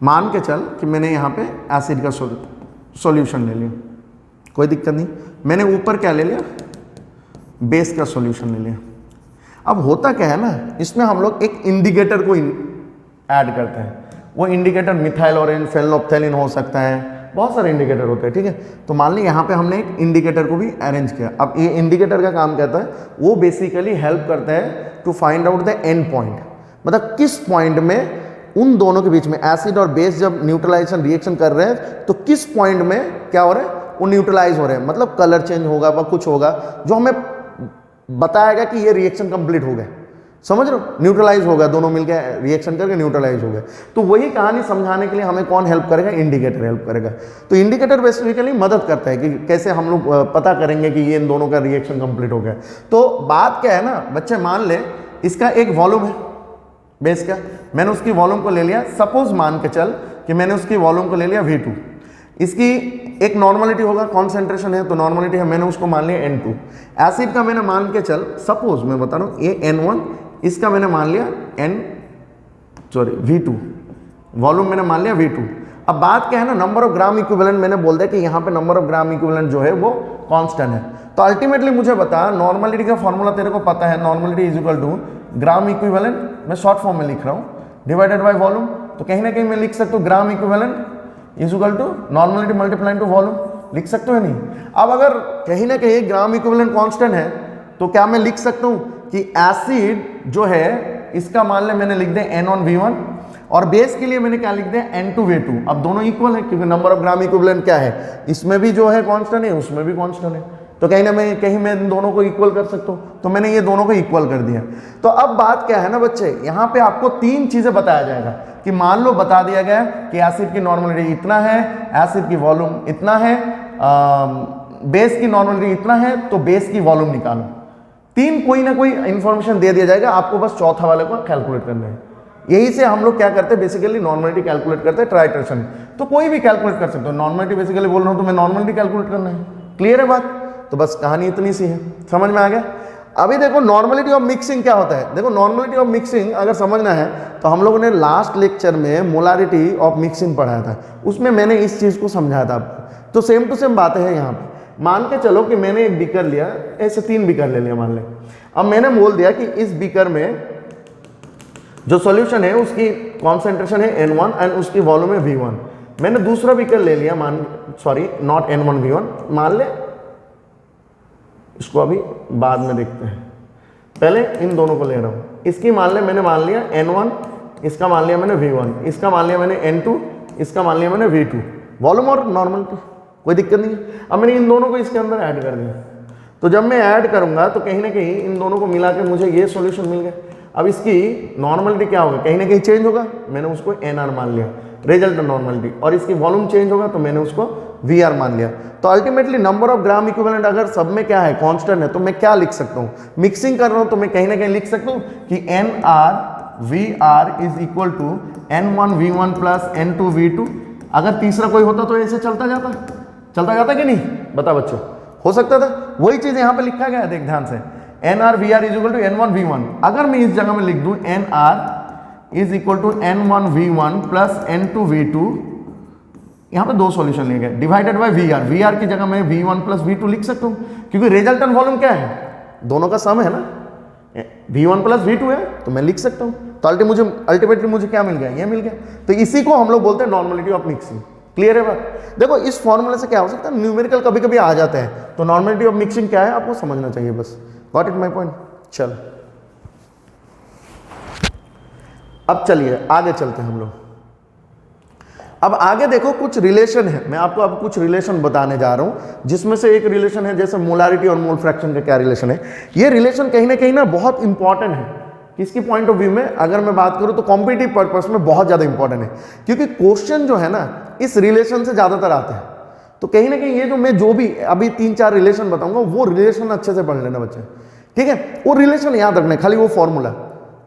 मान के चल कि मैंने यहाँ पे एसिड का सॉल्यूशन ले लिया, कोई दिक्कत नहीं। मैंने ऊपर क्या ले लिया, बेस का सॉल्यूशन ले लिया। अब होता क्या है ना, इसमें हम लोग एक इंडिकेटर को ऐड करते हैं। वो इंडिकेटर मिथाइल ऑरेंज, फेनोल्फथैलीन हो सकता है, बहुत सारे इंडिकेटर होते हैं, ठीक है। तो मान ली यहाँ पे हमने एक इंडिकेटर को भी अरेंज किया। अब ये इंडिकेटर का काम कहता है, वो बेसिकली हेल्प करता है to find out the end point, मतलब किस पॉइंट में उन दोनों के बीच में एसिड और बेस जब न्यूट्रलाइजेशन रिएक्शन कर रहे हैं तो किस पॉइंट में क्या हो रहा है, वो न्यूट्रलाइज हो रहे हैं, मतलब कलर चेंज होगा व कुछ होगा जो हमें बताएगा कि ये रिएक्शन कंप्लीट हो गया। समझ रहे हो, न्यूट्रलाइज होगा, दोनों मिलकर रिएक्शन करके न्यूट्रलाइज हो गए। तो वही कहानी समझाने के लिए हमें कौन हेल्प करेगा, इंडिकेटर हेल्प करेगा। तो इंडिकेटर बेसिकली मदद करता है कि कैसे हम लोग पता करेंगे कि ये इन दोनों का रिएक्शन कंप्लीट हो गया। तो बात क्या है ना बच्चे, मान ले इसका एक वॉल्यूम है बेस का, मैंने उसकी वॉल्यूम को ले लिया। सपोज मान के चल कि मैंने उसकी वॉल्यूम को ले लिया V2। इसकी एक नॉर्मलिटी होगा, कॉन्सेंट्रेशन है तो नॉर्मलिटी है, मैंने उसको मान लिया N2। एसिड का मैंने मान के चल, सपोज मैं बता रहा हूँ ये N1, इसका मैंने मान लिया V2, वॉल्यूम मैंने मान लिया V2। अब बात क्या है ना, नंबर ऑफ ग्राम इक्विवेलेंट मैंने बोल दिया कि यहाँ पे नंबर ऑफ ग्राम इक्विवेलेंट जो है वो कांस्टेंट है। तो अल्टीमेटली मुझे बता, नॉर्मलिटी का फॉर्मूला तेरे को पता है, normality is equal to gram equivalent, मैं शॉर्ट फॉर्म में लिख रहा हूँ, डिवाइडेड बाय वॉल्यूम। तो कहीं ना कहीं मैं लिख सकता हूँ gram equivalent is equal to normality multiplied to volume, लिख सकते हो नहीं। अब अगर कहीं ना कहीं ग्राम इक्विवेलेंट कांस्टेंट है तो क्या मैं लिख सकता हूँ कि एसिड जो है इसका मान ले मैंने लिख दिया N1V1 और बेस के लिए मैंने क्या लिख दिया N2V2। अब दोनों इक्वल है क्योंकि नंबर ऑफ ग्राम इक्विवेलेंट क्या है, इसमें भी जो है कांस्टेंट है, उसमें भी कांस्टेंट है। तो कहीं मैं इन दोनों को इक्वल कर सकता हूँ, तो मैंने ये दोनों को इक्वल कर दिया। तो अब बात क्या है ना बच्चे, यहाँ पे आपको तीन चीजें बताया जाएगा कि मान लो बता दिया गया कि एसिड की नॉर्मलिटी इतना है, एसिड की वॉल्यूम इतना है, बेस की नॉर्मलिटी इतना है, तो बेस की वॉल्यूम निकालो। तीन कोई ना कोई इंफॉर्मेशन दे दिया जाएगा, आपको बस चौथा वाले को कैलकुलेट करना है। यही से हम लोग क्या करते हैं, बेसिकली नॉर्मलिटी कैलकुलेट करते हैं ट्राइट्रेशन। तो कोई भी कैलकुलेट कर सकते हो, नॉर्मलिटी बेसिकली बोल रहा हूँ तो मैं नॉर्मलिटी कैलकुलेट करना है। क्लियर है बात? तो बस कहानी इतनी सी है, समझ में आ गया। अभी देखो नॉर्मलिटी ऑफ मिक्सिंग क्या होता है। देखो नॉर्मलिटी ऑफ मिक्सिंग अगर समझना है तो हम लोगों ने लास्ट लेक्चर में मोलारिटी ऑफ मिक्सिंग पढ़ाया था, उसमें मैंने इस चीज को समझाया था आपको। तो सेम टू सेम बातें हैं यहाँ पे। मान के चलो कि मैंने एक बीकर लिया, ऐसे 3 बीकर ले लिया मान ले। अब मैंने बोल दिया कि इस बीकर में जो सॉल्यूशन है उसकी कॉन्सेंट्रेशन है N1 एंड उसकी वॉल्यूम है V1। मैंने दूसरा बीकर ले लिया, नॉट N1V1, मान ले, इसको अभी बाद में देखते हैं, पहले इन दोनों को ले रहा हूं। इसकी मैंने मान लिया N1, इसका मान लिया मैंने V1, इसका मान लिया मैंने N2, इसका मान लिया मैंने V2, वॉल्यूम और नॉर्मलिटी, कोई दिक्कत नहीं है। अब मैंने इन दोनों को इसके अंदर ऐड कर दिया। तो जब मैं ऐड करूंगा तो कहीं ना कहीं इन दोनों को मिला के मुझे ये सॉल्यूशन मिल गया। अब इसकी नॉर्मलिटी क्या होगा, कहीं ना कहीं चेंज होगा, मैंने उसको NR मान लिया, रिजल्ट नॉर्मलिटी, और इसकी वॉल्यूम चेंज होगा तो मैंने उसको VR मान लिया। तो ultimately number of gram equivalent अगर सब में क्या है, कांस्टेंट है, तो मैं क्या लिख सकता हूँ, मिक्सिंग कर रहा हूँ तो मैं कहीं ना कहीं लिख सकता हूँ कि NR/VR is equal to N1V1 plus N2V2। अगर तीसरा कोई होता तो ऐसे चलता जाता कि नहीं, बता बच्चों, हो सकता था। वही चीज यहाँ पे लिखा गया है, देख ध्यान से, NR/VR is equal to N1V1। अगर मैं इस जगह में लिख दूं NR is equal to N1V1 plus N2V2, यहाँ पे 2 सॉल्यूशन लिए गए, डिवाइडेड बाय VR की जगह मैं V1 प्लस V2 लिख सकता हूँ क्योंकि रिजल्टेंट वॉल्यूम क्या है, दोनों का सम है ना, V1 प्लस V2 है, तो मैं लिख सकता हूँ। तो अल्टीमेटली मुझे क्या मिल गया, ये मिल गया। तो इसी को हम लोग बोलते हैं नॉर्मलिटी ऑफ मिक्सिंग। क्लियर है बात? देखो इस फॉर्मूले से क्या हो सकता है, न्यूमेरिकल कभी कभी आ जाते हैं, तो नॉर्मलिटी ऑफ मिक्सिंग क्या है आपको समझना चाहिए बस। Got it my point? चल अब चलिए आगे चलते हैं हम लोग। अब आगे देखो कुछ रिलेशन है, मैं आपको अब कुछ रिलेशन बताने जा रहा हूं, जिसमें से एक रिलेशन है जैसे मोलारिटी और मोल फ्रैक्शन का क्या रिलेशन है। ये रिलेशन कहीं ना बहुत इंपॉर्टेंट है, किसकी पॉइंट ऑफ व्यू में अगर मैं बात करूं तो कॉम्पिटिटिव पर्पस में बहुत ज्यादा इंपॉर्टेंट है, क्योंकि क्वेश्चन जो है ना इस रिलेशन से ज्यादातर आते हैं। तो कहीं ना कहीं ये जो मैं जो भी अभी 3-4 रिलेशन बताऊंगा वो रिलेशन अच्छे से पढ़ लेना बच्चे, ठीक है। वो रिलेशन याद रखना, खाली वो फॉर्मूला,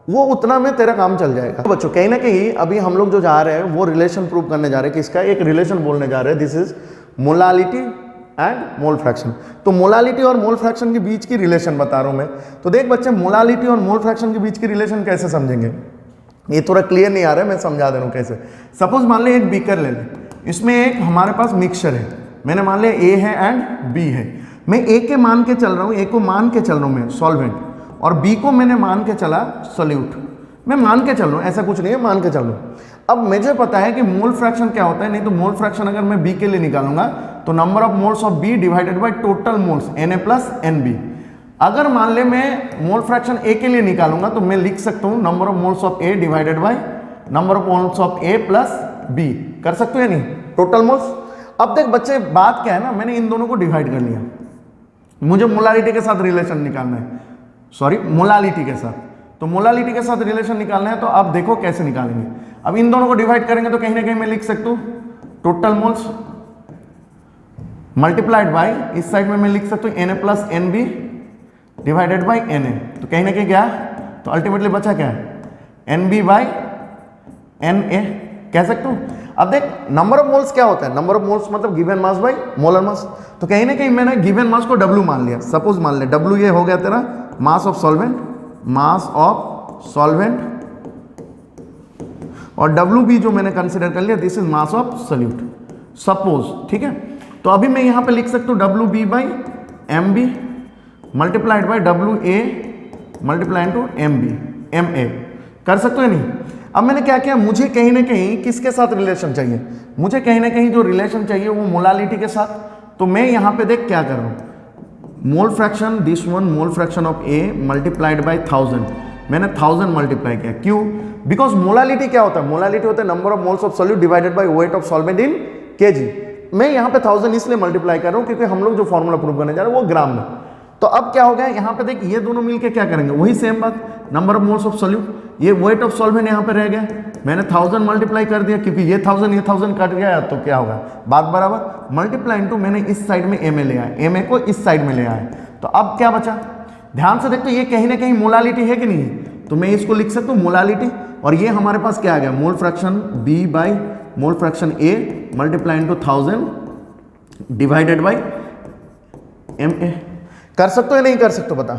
वो उतना में तेरा काम चल जाएगा। तो बच्चों कहीं ना कहीं अभी हम लोग जो जा रहे हैं वो रिलेशन प्रूव करने जा रहे हैं, किसका, एक रिलेशन बोलने जा रहे हैं, this is molality and mole fraction. तो मोलालिटी और मोल फ्रैक्शन के बीच की रिलेशन बता रहा हूं मैं। तो देख बच्चे, मोलालिटी और मोल फ्रैक्शन के बीच की रिलेशन कैसे समझेंगे, ये थोड़ा क्लियर नहीं आ रहा है, मैं समझा दे रहा हूं कैसे। सपोज मान ले एक बीकर ले ले, इसमें एक हमारे पास मिक्सचर है, मैंने मान लिया ए है एंड बी है। मैं ए के मान के चल रहा हूं, ए को मान के चल रहा हूं मैं सॉल्वेंट, और बी को मैंने मान के चला सोल्यूट। मैं मान के चल रहा हूं, ऐसा कुछ नहीं है, मान के चल रहा हूं। अब मुझे पता है कि मोल फ्रैक्शन क्या होता है, नहीं तो मोल फ्रैक्शन अगर मैं बी के लिए निकालूंगा तो number of moles of B divided by total moles Na plus Nb। अगर मान ले मैं मोल फ्रैक्शन ए के लिए निकालूंगा तो मैं लिख सकता हूं number of moles of A divided by number of moles of A plus B. कर सकते हो या नहीं, टोटल मोल्स। अब देख बच्चे, बात क्या है ना, मैंने इन दोनों को डिवाइड कर लिया, मुझे मोलारिटी के साथ रिलेशन निकालना है, सॉरी मोलालिटी के साथ। तो मोलालिटी के साथ रिलेशन निकालना है, तो अब देखो कैसे निकालेंगे। अब इन दोनों को डिवाइड करेंगे तो कहीं ना कहीं मैं लिख सकता हूं टोटल मोल्स मल्टीप्लाइड बाय, इस साइड में मैं लिख सकता हूं Na plus Nb divided by Na। तो कहीं ना कहीं क्या, तो अल्टीमेटली बचा क्या, Nb बाय Na कह सकता हूं। अब देख नंबर ऑफ मोल्स क्या होता है, नंबर ऑफ मोल्स मतलब गिवन मास बाय मोलर मास। तो कहीं ना कहीं मैंने गिवन मास को W मान लिया, सपोज मान ले W ये हो गया तेरा mass of solvent, mass of solvent, और WB जो मैंने कंसीडर कर लिया this is mass of solute, suppose, ठीक है। तो अभी मैं यहां पे लिख सकता हूं WB by MB multiplied by WA multiplied to MA। कर सकते हो या नहीं। अब मैंने क्या किया, मुझे कहीं ना कहीं किसके साथ रिलेशन चाहिए, मुझे कहीं ना कहीं जो रिलेशन चाहिए वो मोलालिटी के साथ। तो मैं यहां पे देख क्या कर रहा हूं, mole fraction, this one mole fraction of A multiplied by 1000, मैंने 1000 मल्टीप्लाई किया। क्यों, बिकॉज मोलालिटी क्या होता है, मोलालिटी होता है number of moles of solute divided by weight of solvent in KG. मैं यहां पे 1000 इसलिए मल्टीप्लाई कर रहा हूं क्योंकि हम लोग जो फॉर्मूला प्रूव करने जा रहे हैं वो ग्राम में। तो अब क्या हो गया, यहां पे देख ये दोनों मिलके क्या करेंगे, वही सेम बात, number of moles of solute, ये वेट ऑफ सॉल्वेंट यहां पे रह गया, मैंने 1000 मल्टीप्लाई कर दिया क्योंकि ये 1000 कट गया, तो क्या होगा बात बराबर, मल्टीप्लाई इनटू मैंने इस साइड में Ma ले आया, Ma को इस साइड में ले आया। तो अब क्या बचा, ध्यान से देखो, ये कहीं ना कहीं मोलालिटी है कि नहीं है, तो मैं इसको लिख सकता हूं मोलालिटी, और ये हमारे पास क्या आ गया, mole fraction B by mole fraction A multiply into 1000 divided by Ma। कर सकते हो या नहीं कर सकते हो, बता।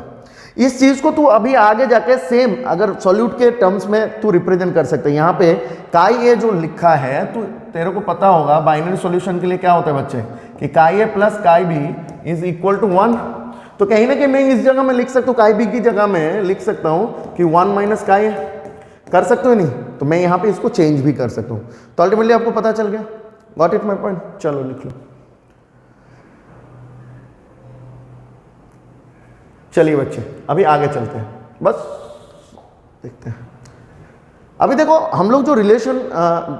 इस चीज को तू अभी आगे जाके सेम अगर सॉल्यूट के टर्म्स में तू रिप्रेजेंट कर सकते हैं। यहां पे काई ए जो लिखा है, तो तेरे को पता होगा बाइनरी सॉल्यूशन के लिए क्या होता है बच्चे, कि chi A plus chi B is equal to 1। तो कहीं ना कहीं मैं इस जगह में लिख सकता हूँ, काई बी की जगह में लिख सकता हूं कि 1 माइनस काई ए। कर सकते हो नहीं, तो मैं यहां पे इसको चेंज भी कर सकता हूं। तो अल्टीमेटली आपको पता चल गया, गॉट इट माय पॉइंट। चलो लिख लो। चलिए बच्चे अभी आगे चलते हैं, बस देखते हैं। अभी देखो हम लोग जो रिलेशन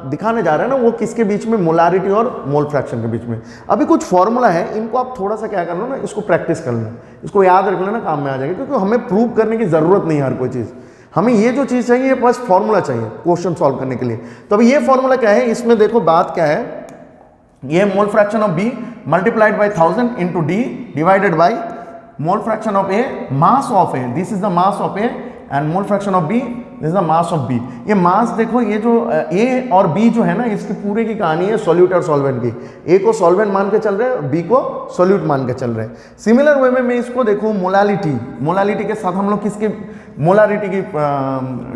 दिखाने जा रहे हैं ना, वो किसके बीच में, मोलारिटी और मोल फ्रैक्शन के बीच में। अभी कुछ फॉर्मूला है, इनको आप थोड़ा सा क्या कर लो ना, इसको प्रैक्टिस कर लेना, इसको याद रख लेना, काम में आ जाएगा। क्योंकि हमें प्रूव करने की जरूरत नहीं है हर कोई चीज़, हमें ये जो चीज़ चाहिए बस फॉर्मूला चाहिए क्वेश्चन सॉल्व करने के लिए। तो अभी ये फॉर्मूला क्या है, इसमें देखो बात क्या है, ये mole fraction of B multiplied by 1000 into D divided by mole fraction of A, mass of A, this is the mass of A, and mole fraction of B, this is the mass of B। ये मास देखो, ये जो A और B जो है ना, इसकी पूरे की कहानी है सॉल्यूट और सॉल्वेंट की। A को सॉल्वेंट मान के चल रहे हैं, B को सॉल्यूट मान के चल रहे हैं। सिमिलर वे में मैं इसको देखूं मोलालिटी, मोलालिटी के साथ हम लोग किसके, मोलारिटी की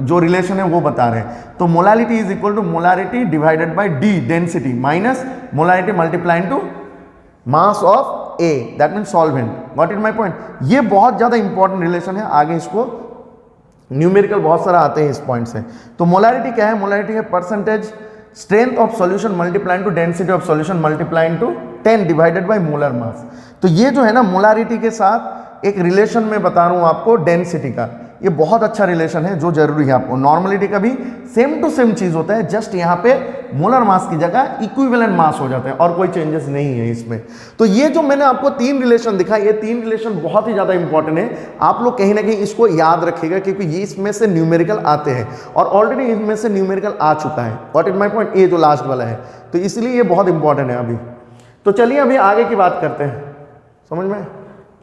जो रिलेशन है वो बता रहे हैं। तो molality is equal to molarity divided by D density minus molarity multiply into mass of A, that mean solvent. Got it my point. ये बहुत ज्यादा इंपॉर्टेंट रिलेशन है, आगे इसको न्यूमेरिकल बहुत सारा आते हैं इस पॉइंट से। तो मोलारिटी क्या है, मोलारिटी है percentage strength of solution multiply into density of solution multiply into 10 divided by molar मास। तो ये जो है ना मोलारिटी के साथ एक रिलेशन में बता रहा हूं आपको डेंसिटी का, ये बहुत अच्छा रिलेशन है जो जरूरी है आपको। नॉर्मलिटी का भी सेम टू सेम चीज होता है, जस्ट यहाँ पे मोलर मास की जगह इक्विवेलेंट मास हो जाते हैं और कोई चेंजेस नहीं है इसमें। तो ये जो मैंने आपको 3 रिलेशन दिखा, ये 3 रिलेशन बहुत ही ज्यादा इंपॉर्टेंट है। आप लोग कहीं ना कहीं इसको याद रखिएगा क्योंकि ये इसमें से न्यूमेरिकल आते हैं और ऑलरेडी इसमें से न्यूमेरिकल आ चुका है। व्हाट इज माय पॉइंट, ये जो लास्ट वाला है, तो इसलिए ये बहुत इंपॉर्टेंट है अभी। तो चलिए अभी आगे की बात करते हैं, समझ में।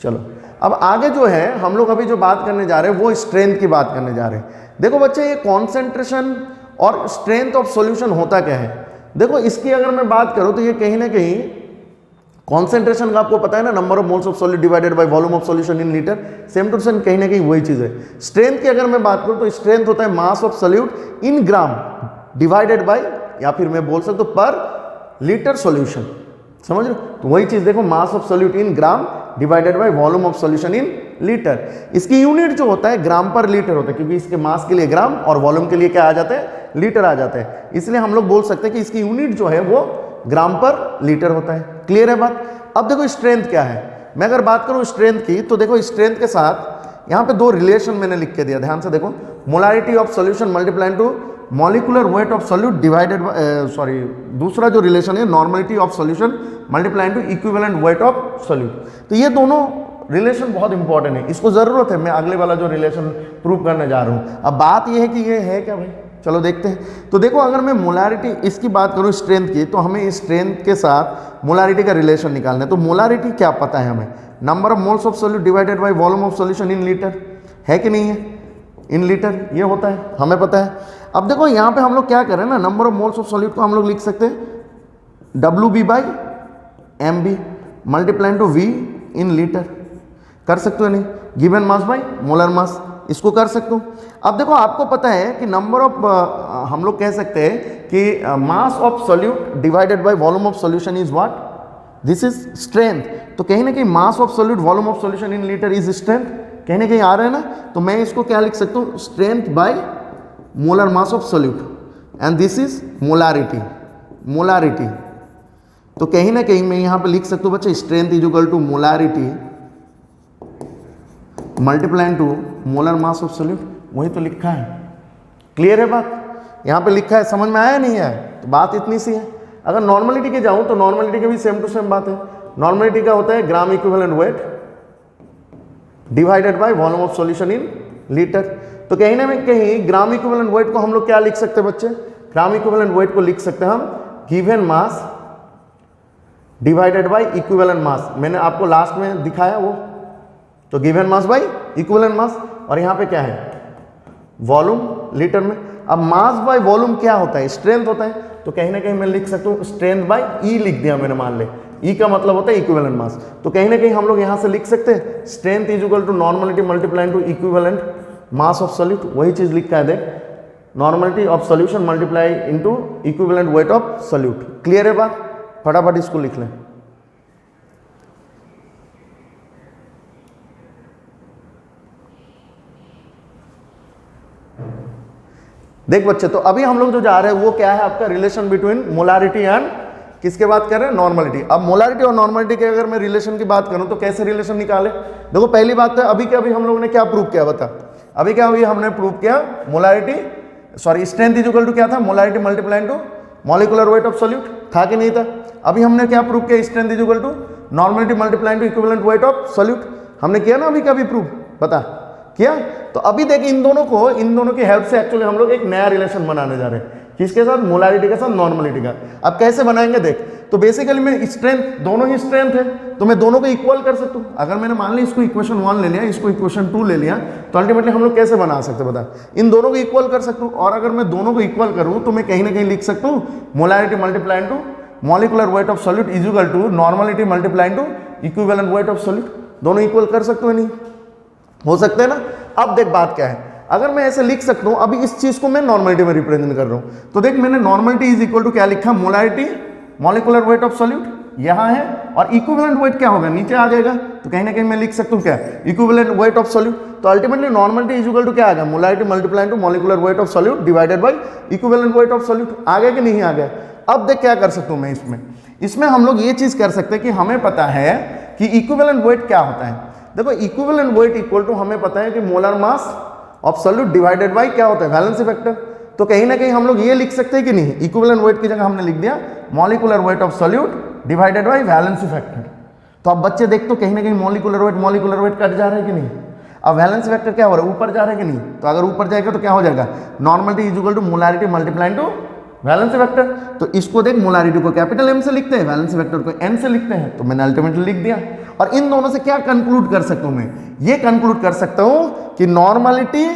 चलो अब आगे जो है हम लोग अभी जो बात करने जा रहे हैं वो स्ट्रेंथ की बात करने जा रहे हैं। देखो बच्चे, ये कॉन्सेंट्रेशन और स्ट्रेंथ ऑफ सॉल्यूशन होता क्या है। देखो इसकी अगर मैं बात करूं तो ये कहीं ना कहीं कॉन्सेंट्रेशन का आपको पता है ना, number of moles of solute divided by volume of solution in litre, same to same कहीं ना कहीं वही चीज है। स्ट्रेंथ की अगर मैं बात करूं तो स्ट्रेंथ होता है mass of solute in gram divided by, या फिर मैं बोल सकता हूं पर लीटर सॉल्यूशन, समझ रहे हो। तो वही चीज देखो, मास of solute in gram divided by volume of solution in litre. इसकी यूनिट जो होता है ग्राम पर लीटर होता है, क्योंकि इसके मास के लिए ग्राम और वॉल्यूम के लिए क्या आ जाता है, लीटर आ जाता है। इसलिए हम लोग बोल सकते हैं कि इसकी यूनिट जो है वो ग्राम पर लीटर होता है। क्लियर है बात। अब देखो स्ट्रेंथ क्या है। मैं अगर बात करूं स्ट्रेंथ की, तो देखो स्ट्रेंथ के साथ यहाँ पे 2 रिलेशन मैंने लिख के दिया, ध्यान से देखो। Molarity of solution multiply to molecular weight of solute divided sorry, दूसरा जो रिलेशन है normality of solution multiply to equivalent weight of solute. तो ये दोनों रिलेशन बहुत इंपॉर्टेंट है, इसको जरूरत है। मैं अगले वाला जो रिलेशन प्रूव करने जा रहा हूँ। अब बात ये है कि ये है क्या भाई, चलो देखते हैं। तो देखो अगर मैं मोलारिटी इसकी बात करूँ स्ट्रेंथ की, तो हमें स्ट्रेंथ के साथ मोलारिटी का रिलेशन निकालना है। तो मोलारिटी क्या पता है हमें, number of moles of solute divided by volume of solution in litre, है कि नहीं है, इन लीटर ये होता है, हमें पता है। अब देखो यहाँ पे हम लोग क्या कर रहे हैं ना, number of moles of solute को हम लोग लिख सकते हैं WB by MB multiply two V in litre, कर सकते हो नहीं, given mass by molar mass, इसको कर सकते हो। अब देखो आपको पता है कि नंबर ऑफ हम लोग कह सकते हैं कि mass of solute divided by volume of solution is what, this is strength. तो कहीं ना कहीं मास of solute volume of solution in litre is strength, कहीं ना कहीं आ रहा है ना। तो मैं इसको क्या लिख सकता हूँ, strength by molar mass of solute and this is molarity, molarity. तो कहीं ना कहीं मैं यहां पे लिख सकता हूं बच्चे, strength is equal to molarity multiply to molar mass of solute, वही तो लिखा है। क्लियर है बात, यहां पे लिखा है, समझ में आया नहीं है, तो बात इतनी सी है। अगर नॉर्मलिटी के जाऊं तो नॉर्मलिटी के भी सेम टू सेम बात है। नॉर्मलिटी का होता है gram equivalent weight divided by volume of solution in litre. तो कहीं ना कहीं ग्राम इक्विवेलेंट वेट को हम लोग क्या लिख सकते हैं बच्चे, ग्राम इक्विवेलेंट वेट को लिख सकते हैं हम given mass divided by equivalent मास। मैंने आपको लास्ट में दिखाया वो, तो गिवन मास बाय इक्विवेलेंट मास, और यहाँ पे क्या है वॉल्यूम लीटर में। अब मास बाय वॉल्यूम क्या होता है, स्ट्रेंथ होता है। तो कहीं ना कहीं मैं लिख सकता हूँ स्ट्रेंथ बाय ई लिख दिया मैंने, मान ले ई का मतलब होता है इक्विवेलेंट मास। तो कहीं ना कहीं हम लोग यहाँ से लिख सकते हैं strength is equal to normality multiply to equivalent mass of solute, वही चीज लिखा है देख, normality of solution multiply into equivalent weight of solute. Clear है बात, फटाफट इसको लिख लें। देख बच्चे, तो अभी हम लोग जो जा रहे हैं वो क्या है आपका, रिलेशन बिटवीन मोलारिटी एंड किसके बात कर रहे हैं, नॉर्मलिटी। अब मोलारिटी और नॉर्मलिटी के अगर मैं रिलेशन की बात करूं तो कैसे रिलेशन निकाले। देखो पहली बात तो अभी के अभी हम लोगों ने क्या प्रूव किया, बता अभी क्या अभी हमने प्रूव किया, molarity sorry strength is equal to क्या था, molarity multiply to molecular weight of solute, था कि नहीं था। अभी हमने क्या प्रूव किया, strength is equal to normality multiply to equivalent weight of solute, हमने किया ना अभी का भी प्रूव, बता किया। तो अभी देख इन दोनों की हेल्प से एक्चुअली हम लोग एक नया रिलेशन बनाने जा रहे हैं, किसके साथ, मोलारिटी के साथ नॉर्मलिटी का। अब कैसे बनाएंगे देख, तो बेसिकली मैं स्ट्रेंथ, दोनों ही स्ट्रेंथ है तो मैं दोनों को इक्वल कर सकता हूँ। अगर मैंने मान ली इसको इक्वेशन 1 ले लिया, इसको इक्वेशन 2 ले लिया, तो अल्टीमेटली हम लोग कैसे बना सकते हैं बता, इन दोनों को इक्वल कर सकता हूँ। और अगर मैं दोनों को इक्वल करूँ तो मैं कहीं ना कहीं लिख सकता हूँ molarity multiply to molecular weight of solute is equal to normality multiply to equivalent weight of solute, दोनों इक्वल कर सकते हो नहीं, हो सकते हैं ना। अब देख बात क्या है, अगर मैं ऐसे लिख सकता हूं, अभी इस चीज को मैं नॉर्मलिटी में रिप्रेजेंट कर रहा हूं, तो देख मैंने नॉर्मलिटी इज इक्वल टू क्या लिखा, molarity molecular weight of solute यहां है, और इक्विवेलेंट वेट क्या होगा, नीचे आ जाएगा। तो कहीं ना कहीं मैं लिख सकता हूं क्या, इक्विवेलेंट वेट ऑफ सॉल्यूट। तो ultimately normality is equal to क्या आ गया, molarity multiply to molecular weight of solute divided by equivalent weight of solute. आ गया कि नहीं आ गया। अब देख क्या कर सकता हूं मैं इसमें हम लोग ये चीज कर सकते हैं कि हमें पता है कि इक्विवेलेंट वेट क्या होता है। देखो इक्विवेलेंट वेट इक्वल टू हमें पता है कि molar mass of solute divided by क्या होता है, वैलेंसी फैक्टर। तो कहीं ना कहीं हम लोग ये लिख सकते हैं कि नहीं, इक्विवेलेंट वेट की जगह हमने लिख दिया molecular weight of solute divided by valency factor. तो अब बच्चे देखते हो कहीं ना कहीं मॉलिक्यूलर वेट कट जा रहा है कि नहीं। अब वैलेंस वेक्टर क्या हो रहा है, ऊपर जा रहा है कि नहीं। तो अगर ऊपर जाएगा तो क्या हो जाएगा, normality is equal to molarity multiplied to valence vector. तो इसको देख, मोलारिटी को कैपिटल एम से लिखते हैं, वैलेंस वेक्टर को एन से लिखते हैं, तो मैंने अल्टीमेटली लिख दिया। और इन दोनों से क्या कंक्लूड कर सकता हूं मैं, ये कंक्लूड कर सकता हूं कि normality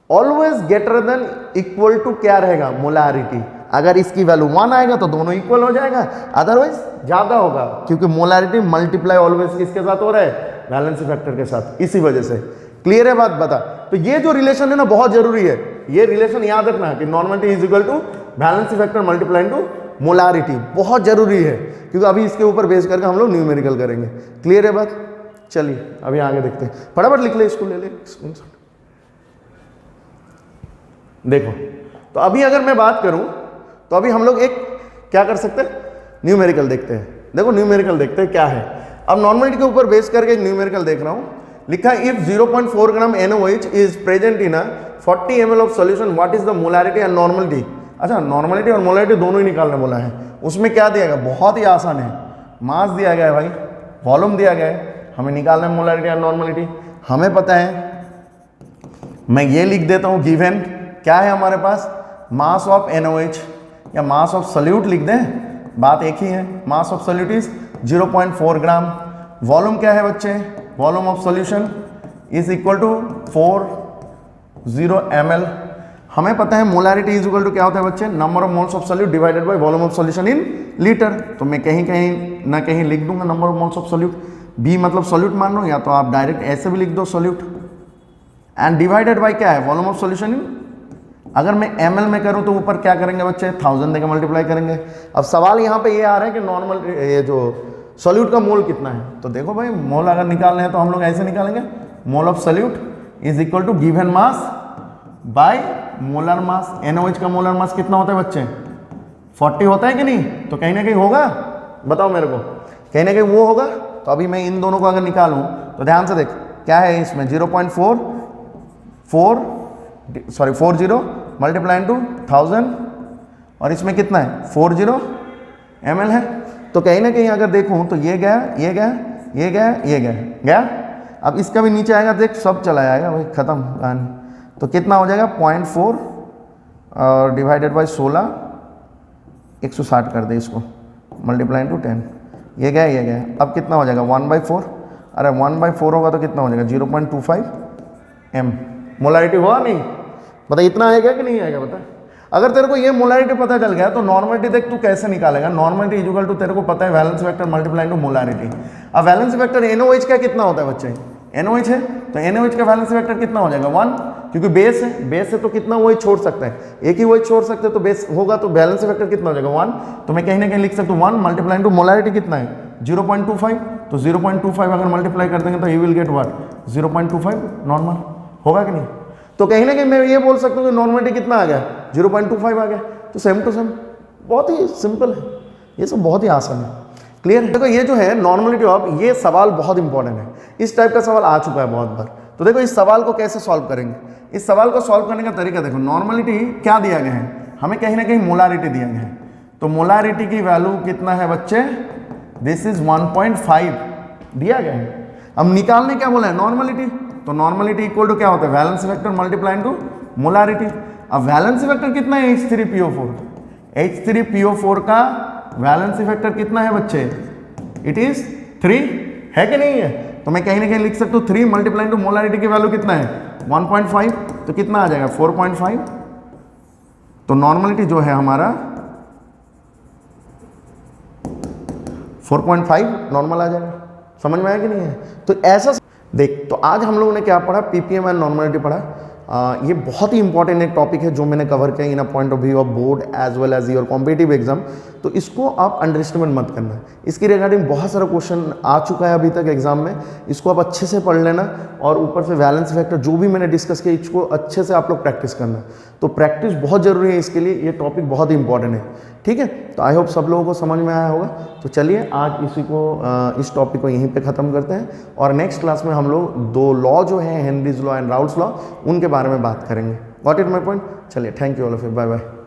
always greater than equal to क्या रहेगा, मोलारिटी। अगर इसकी वैल्यू 1 आएगा तो दोनों इक्वल हो जाएगा, अदरवाइज ज्यादा होगा, क्योंकि मोलारिटी मल्टीप्लाई ऑलवेज किसके साथ हो रहा है, वैलेंसी फैक्टर के साथ। इसी वजह से क्लियर है बात, बता। तो ये जो रिलेशन है ना बहुत जरूरी है, ये रिलेशन याद रखना कि normality is equal to valency factor multiplied to molarity, बहुत जरूरी है, क्योंकि अभी इसके ऊपर बेस करके हम लोग न्यूमेरिकल करेंगे। क्लियर है बात, चलिए अभी आगे देखते हैं, फटाफट लिख ले, इसको ले ले स्क्रीनशॉट। देखो तो अभी अगर मैं बात करूं तो अभी हम लोग एक क्या कर सकते हैं, न्यूमेरिकल देखते हैं। देखो न्यूमेरिकल देखते हैं क्या है। अब नॉर्मलिटी के ऊपर बेस करके एक न्यूमेरिकल देख रहा हूं, लिखा है if 0.4 gram NaOH is present in 40 ml of solution, what is the molarity and normality. अच्छा, नॉर्मलिटी और मोलारिटी दोनों ही निकालने बोला है। उसमें क्या दिया गया, बहुत ही आसान है, मास दिया गया है भाई, वॉल्यूम दिया गया है, हमें निकालना है मोलारिटी और नॉर्मलिटी। हमें पता है, मैं ये लिख देता हूँ गिवन क्या है हमारे पास, मास ऑफ NaOH या मास ऑफ सॉल्यूट लिख दें, बात एक ही है। Mass of solute is 0.4 gram. Volume क्या है बच्चे, volume of solution is equal to 40 ml। हमें पता है मोलारिटी इज इक्वल टू क्या होता है बच्चे, number of moles of solute divided by volume of solution in litre. तो मैं कहीं कहीं ना कहीं लिख दूंगा number of moles of solute, B मतलब सॉल्यूट मान लो, या तो आप डायरेक्ट ऐसे भी लिख दो सॉल्यूट, एंड डिवाइडेड बाय क्या है, वॉल्यूम ऑफ सॉल्यूशन इन। अगर मैं ml में करूं तो ऊपर क्या करेंगे बच्चे, 1000 देकर मल्टीप्लाई करेंगे। अब सवाल यहाँ पे ये आ रहा है कि नॉर्मल ये जो सॉल्यूट का मोल कितना है। तो देखो भाई, मोल अगर निकालने हैं तो हम लोग ऐसे निकालेंगे, mole of solute is equal to given mass by molar mass. NaOH का मोलर मास कितना होता है बच्चे, 40 होता है कि नहीं। तो कहीं ना कहीं होगा, बताओ मेरे को, कहीं ना कहीं वो होगा। तो अभी मैं इन दोनों को अगर निकालूं तो ध्यान से देख क्या है इसमें, 40 मल्टीप्लाइड टू 1000, और इसमें कितना है 40 ml है। तो कहीं ना कहीं अगर देखूं तो ये गया, ये गया, ये गया, ये गया। अब इसका भी नीचे आएगा, देख सब चला जाएगा भाई, खत्म कहानी। तो कितना हो जाएगा 0.4 और डिवाइडेड बाई 16, 160 कर दे इसको, मल्टीप्लाइड टू 10, ये गया, ये गया। अब कितना हो जाएगा 1/4, अरे 1/4 होगा तो कितना हो जाएगा 0.25 m। मोलारिटी हुआ नहीं, बता इतना आएगा कि नहीं आएगा, बता। अगर तेरे को ये मोलारिटी पता चल गया तो नॉर्मलिटी देख तू कैसे निकालेगा। नॉर्मलिटी इज इक्वल टू, तेरे को पता है valence vector multiplied to molarity. अब वैलेंस वेक्टर NaOH का कितना होता है बच्चे, NaOH है तो NaOH का वैलेंस वेक्टर कितना हो जाएगा 1, क्योंकि बेस है, बेस है तो कितना वही छोड़ सकता है, एक ही वही छोड़ सकते हैं, तो बेस होगा तो बैलेंस वेक्टर कितना हो जाएगा 1। तो मैं कहीं ना कहीं लिख सकता हूँ 1 मल्टीप्लाइड टू मोलारिटी कितना है 0.25। तो 0.25 अगर मल्टीप्लाई कर देंगे तो you will get what 0.25 normal, होगा कि नहीं। तो कहीं ना कहीं मैं ये बोल सकता हूँ कि नॉर्मलिटी कितना आ गया 0.25 आ गया। तो सेम टू सेम, बहुत ही सिंपल है, ये सब बहुत ही आसान है। क्लियर है। देखो ये जो है नॉर्मलिटी ऑफ, ये सवाल बहुत इंपॉर्टेंट है, इस टाइप का सवाल आ चुका है बहुत बार। तो देखो इस सवाल को कैसे सॉल्व करेंगे, इस सवाल को सॉल्व करने का तरीका देखो। नॉर्मलिटी क्या दिया गया है, हमें कहीं ना कहीं मोलारिटी दिया गया है। तो मोलारिटी की वैल्यू कितना है बच्चे, दिस इज 1.5 दिया गया है। अब निकालने क्या बोला है नॉर्मलिटी, तो नॉर्मलिटी इक्वल टू क्या होता है valence vector multiplied to molarity. अब वैलेंस वेक्टर कितना है H3PO4, H3PO4 का वैलेंस वेक्टर कितना है बच्चे, इट इज 3 है कि नहीं है। तो मैं कहीं ना कहीं लिख सकता हूँ 3 मल्टीप्लाइड टू मोलारिटी की वैल्यू कितना है 1.5, तो कितना आ जाएगा 4.5। तो नॉर्मलिटी जो है हमारा 4.5 नॉर्मल आ जाएगा। समझ में आया कि नहीं है। तो ऐसा देख, तो आज हम लोगों ने क्या पढ़ा, पीपीएम एंड नॉर्मलिटी पढ़ा। ये बहुत ही इंपॉर्टेंट एक टॉपिक है जो मैंने कवर किया in a point of view of board as well as your competitive exam. तो इसको आप अंडर एस्टिमेट मत करना। इसकी रिगार्डिंग बहुत सारा क्वेश्चन आ चुका है अभी तक एग्जाम में, इसको आप अच्छे से पढ़ लेना और ऊपर से वैलेंस फैक्टर जो भी मैंने डिस्कस किया इसको अच्छे से आप लोग प्रैक्टिस करना। तो प्रैक्टिस बहुत जरूरी है इसके लिए, ये टॉपिक बहुत ही इंपॉर्टेंट है, ठीक है। तो आई होप सब लोगों को समझ में आया होगा। तो चलिए आज इस टॉपिक को यहीं पे ख़त्म करते हैं और नेक्स्ट क्लास में हम लोग 2 लॉ जो है Henry's law and Raoult's law, उनके बारे में बात करेंगे। Got it my point. चलिए, thank you all of you, bye bye.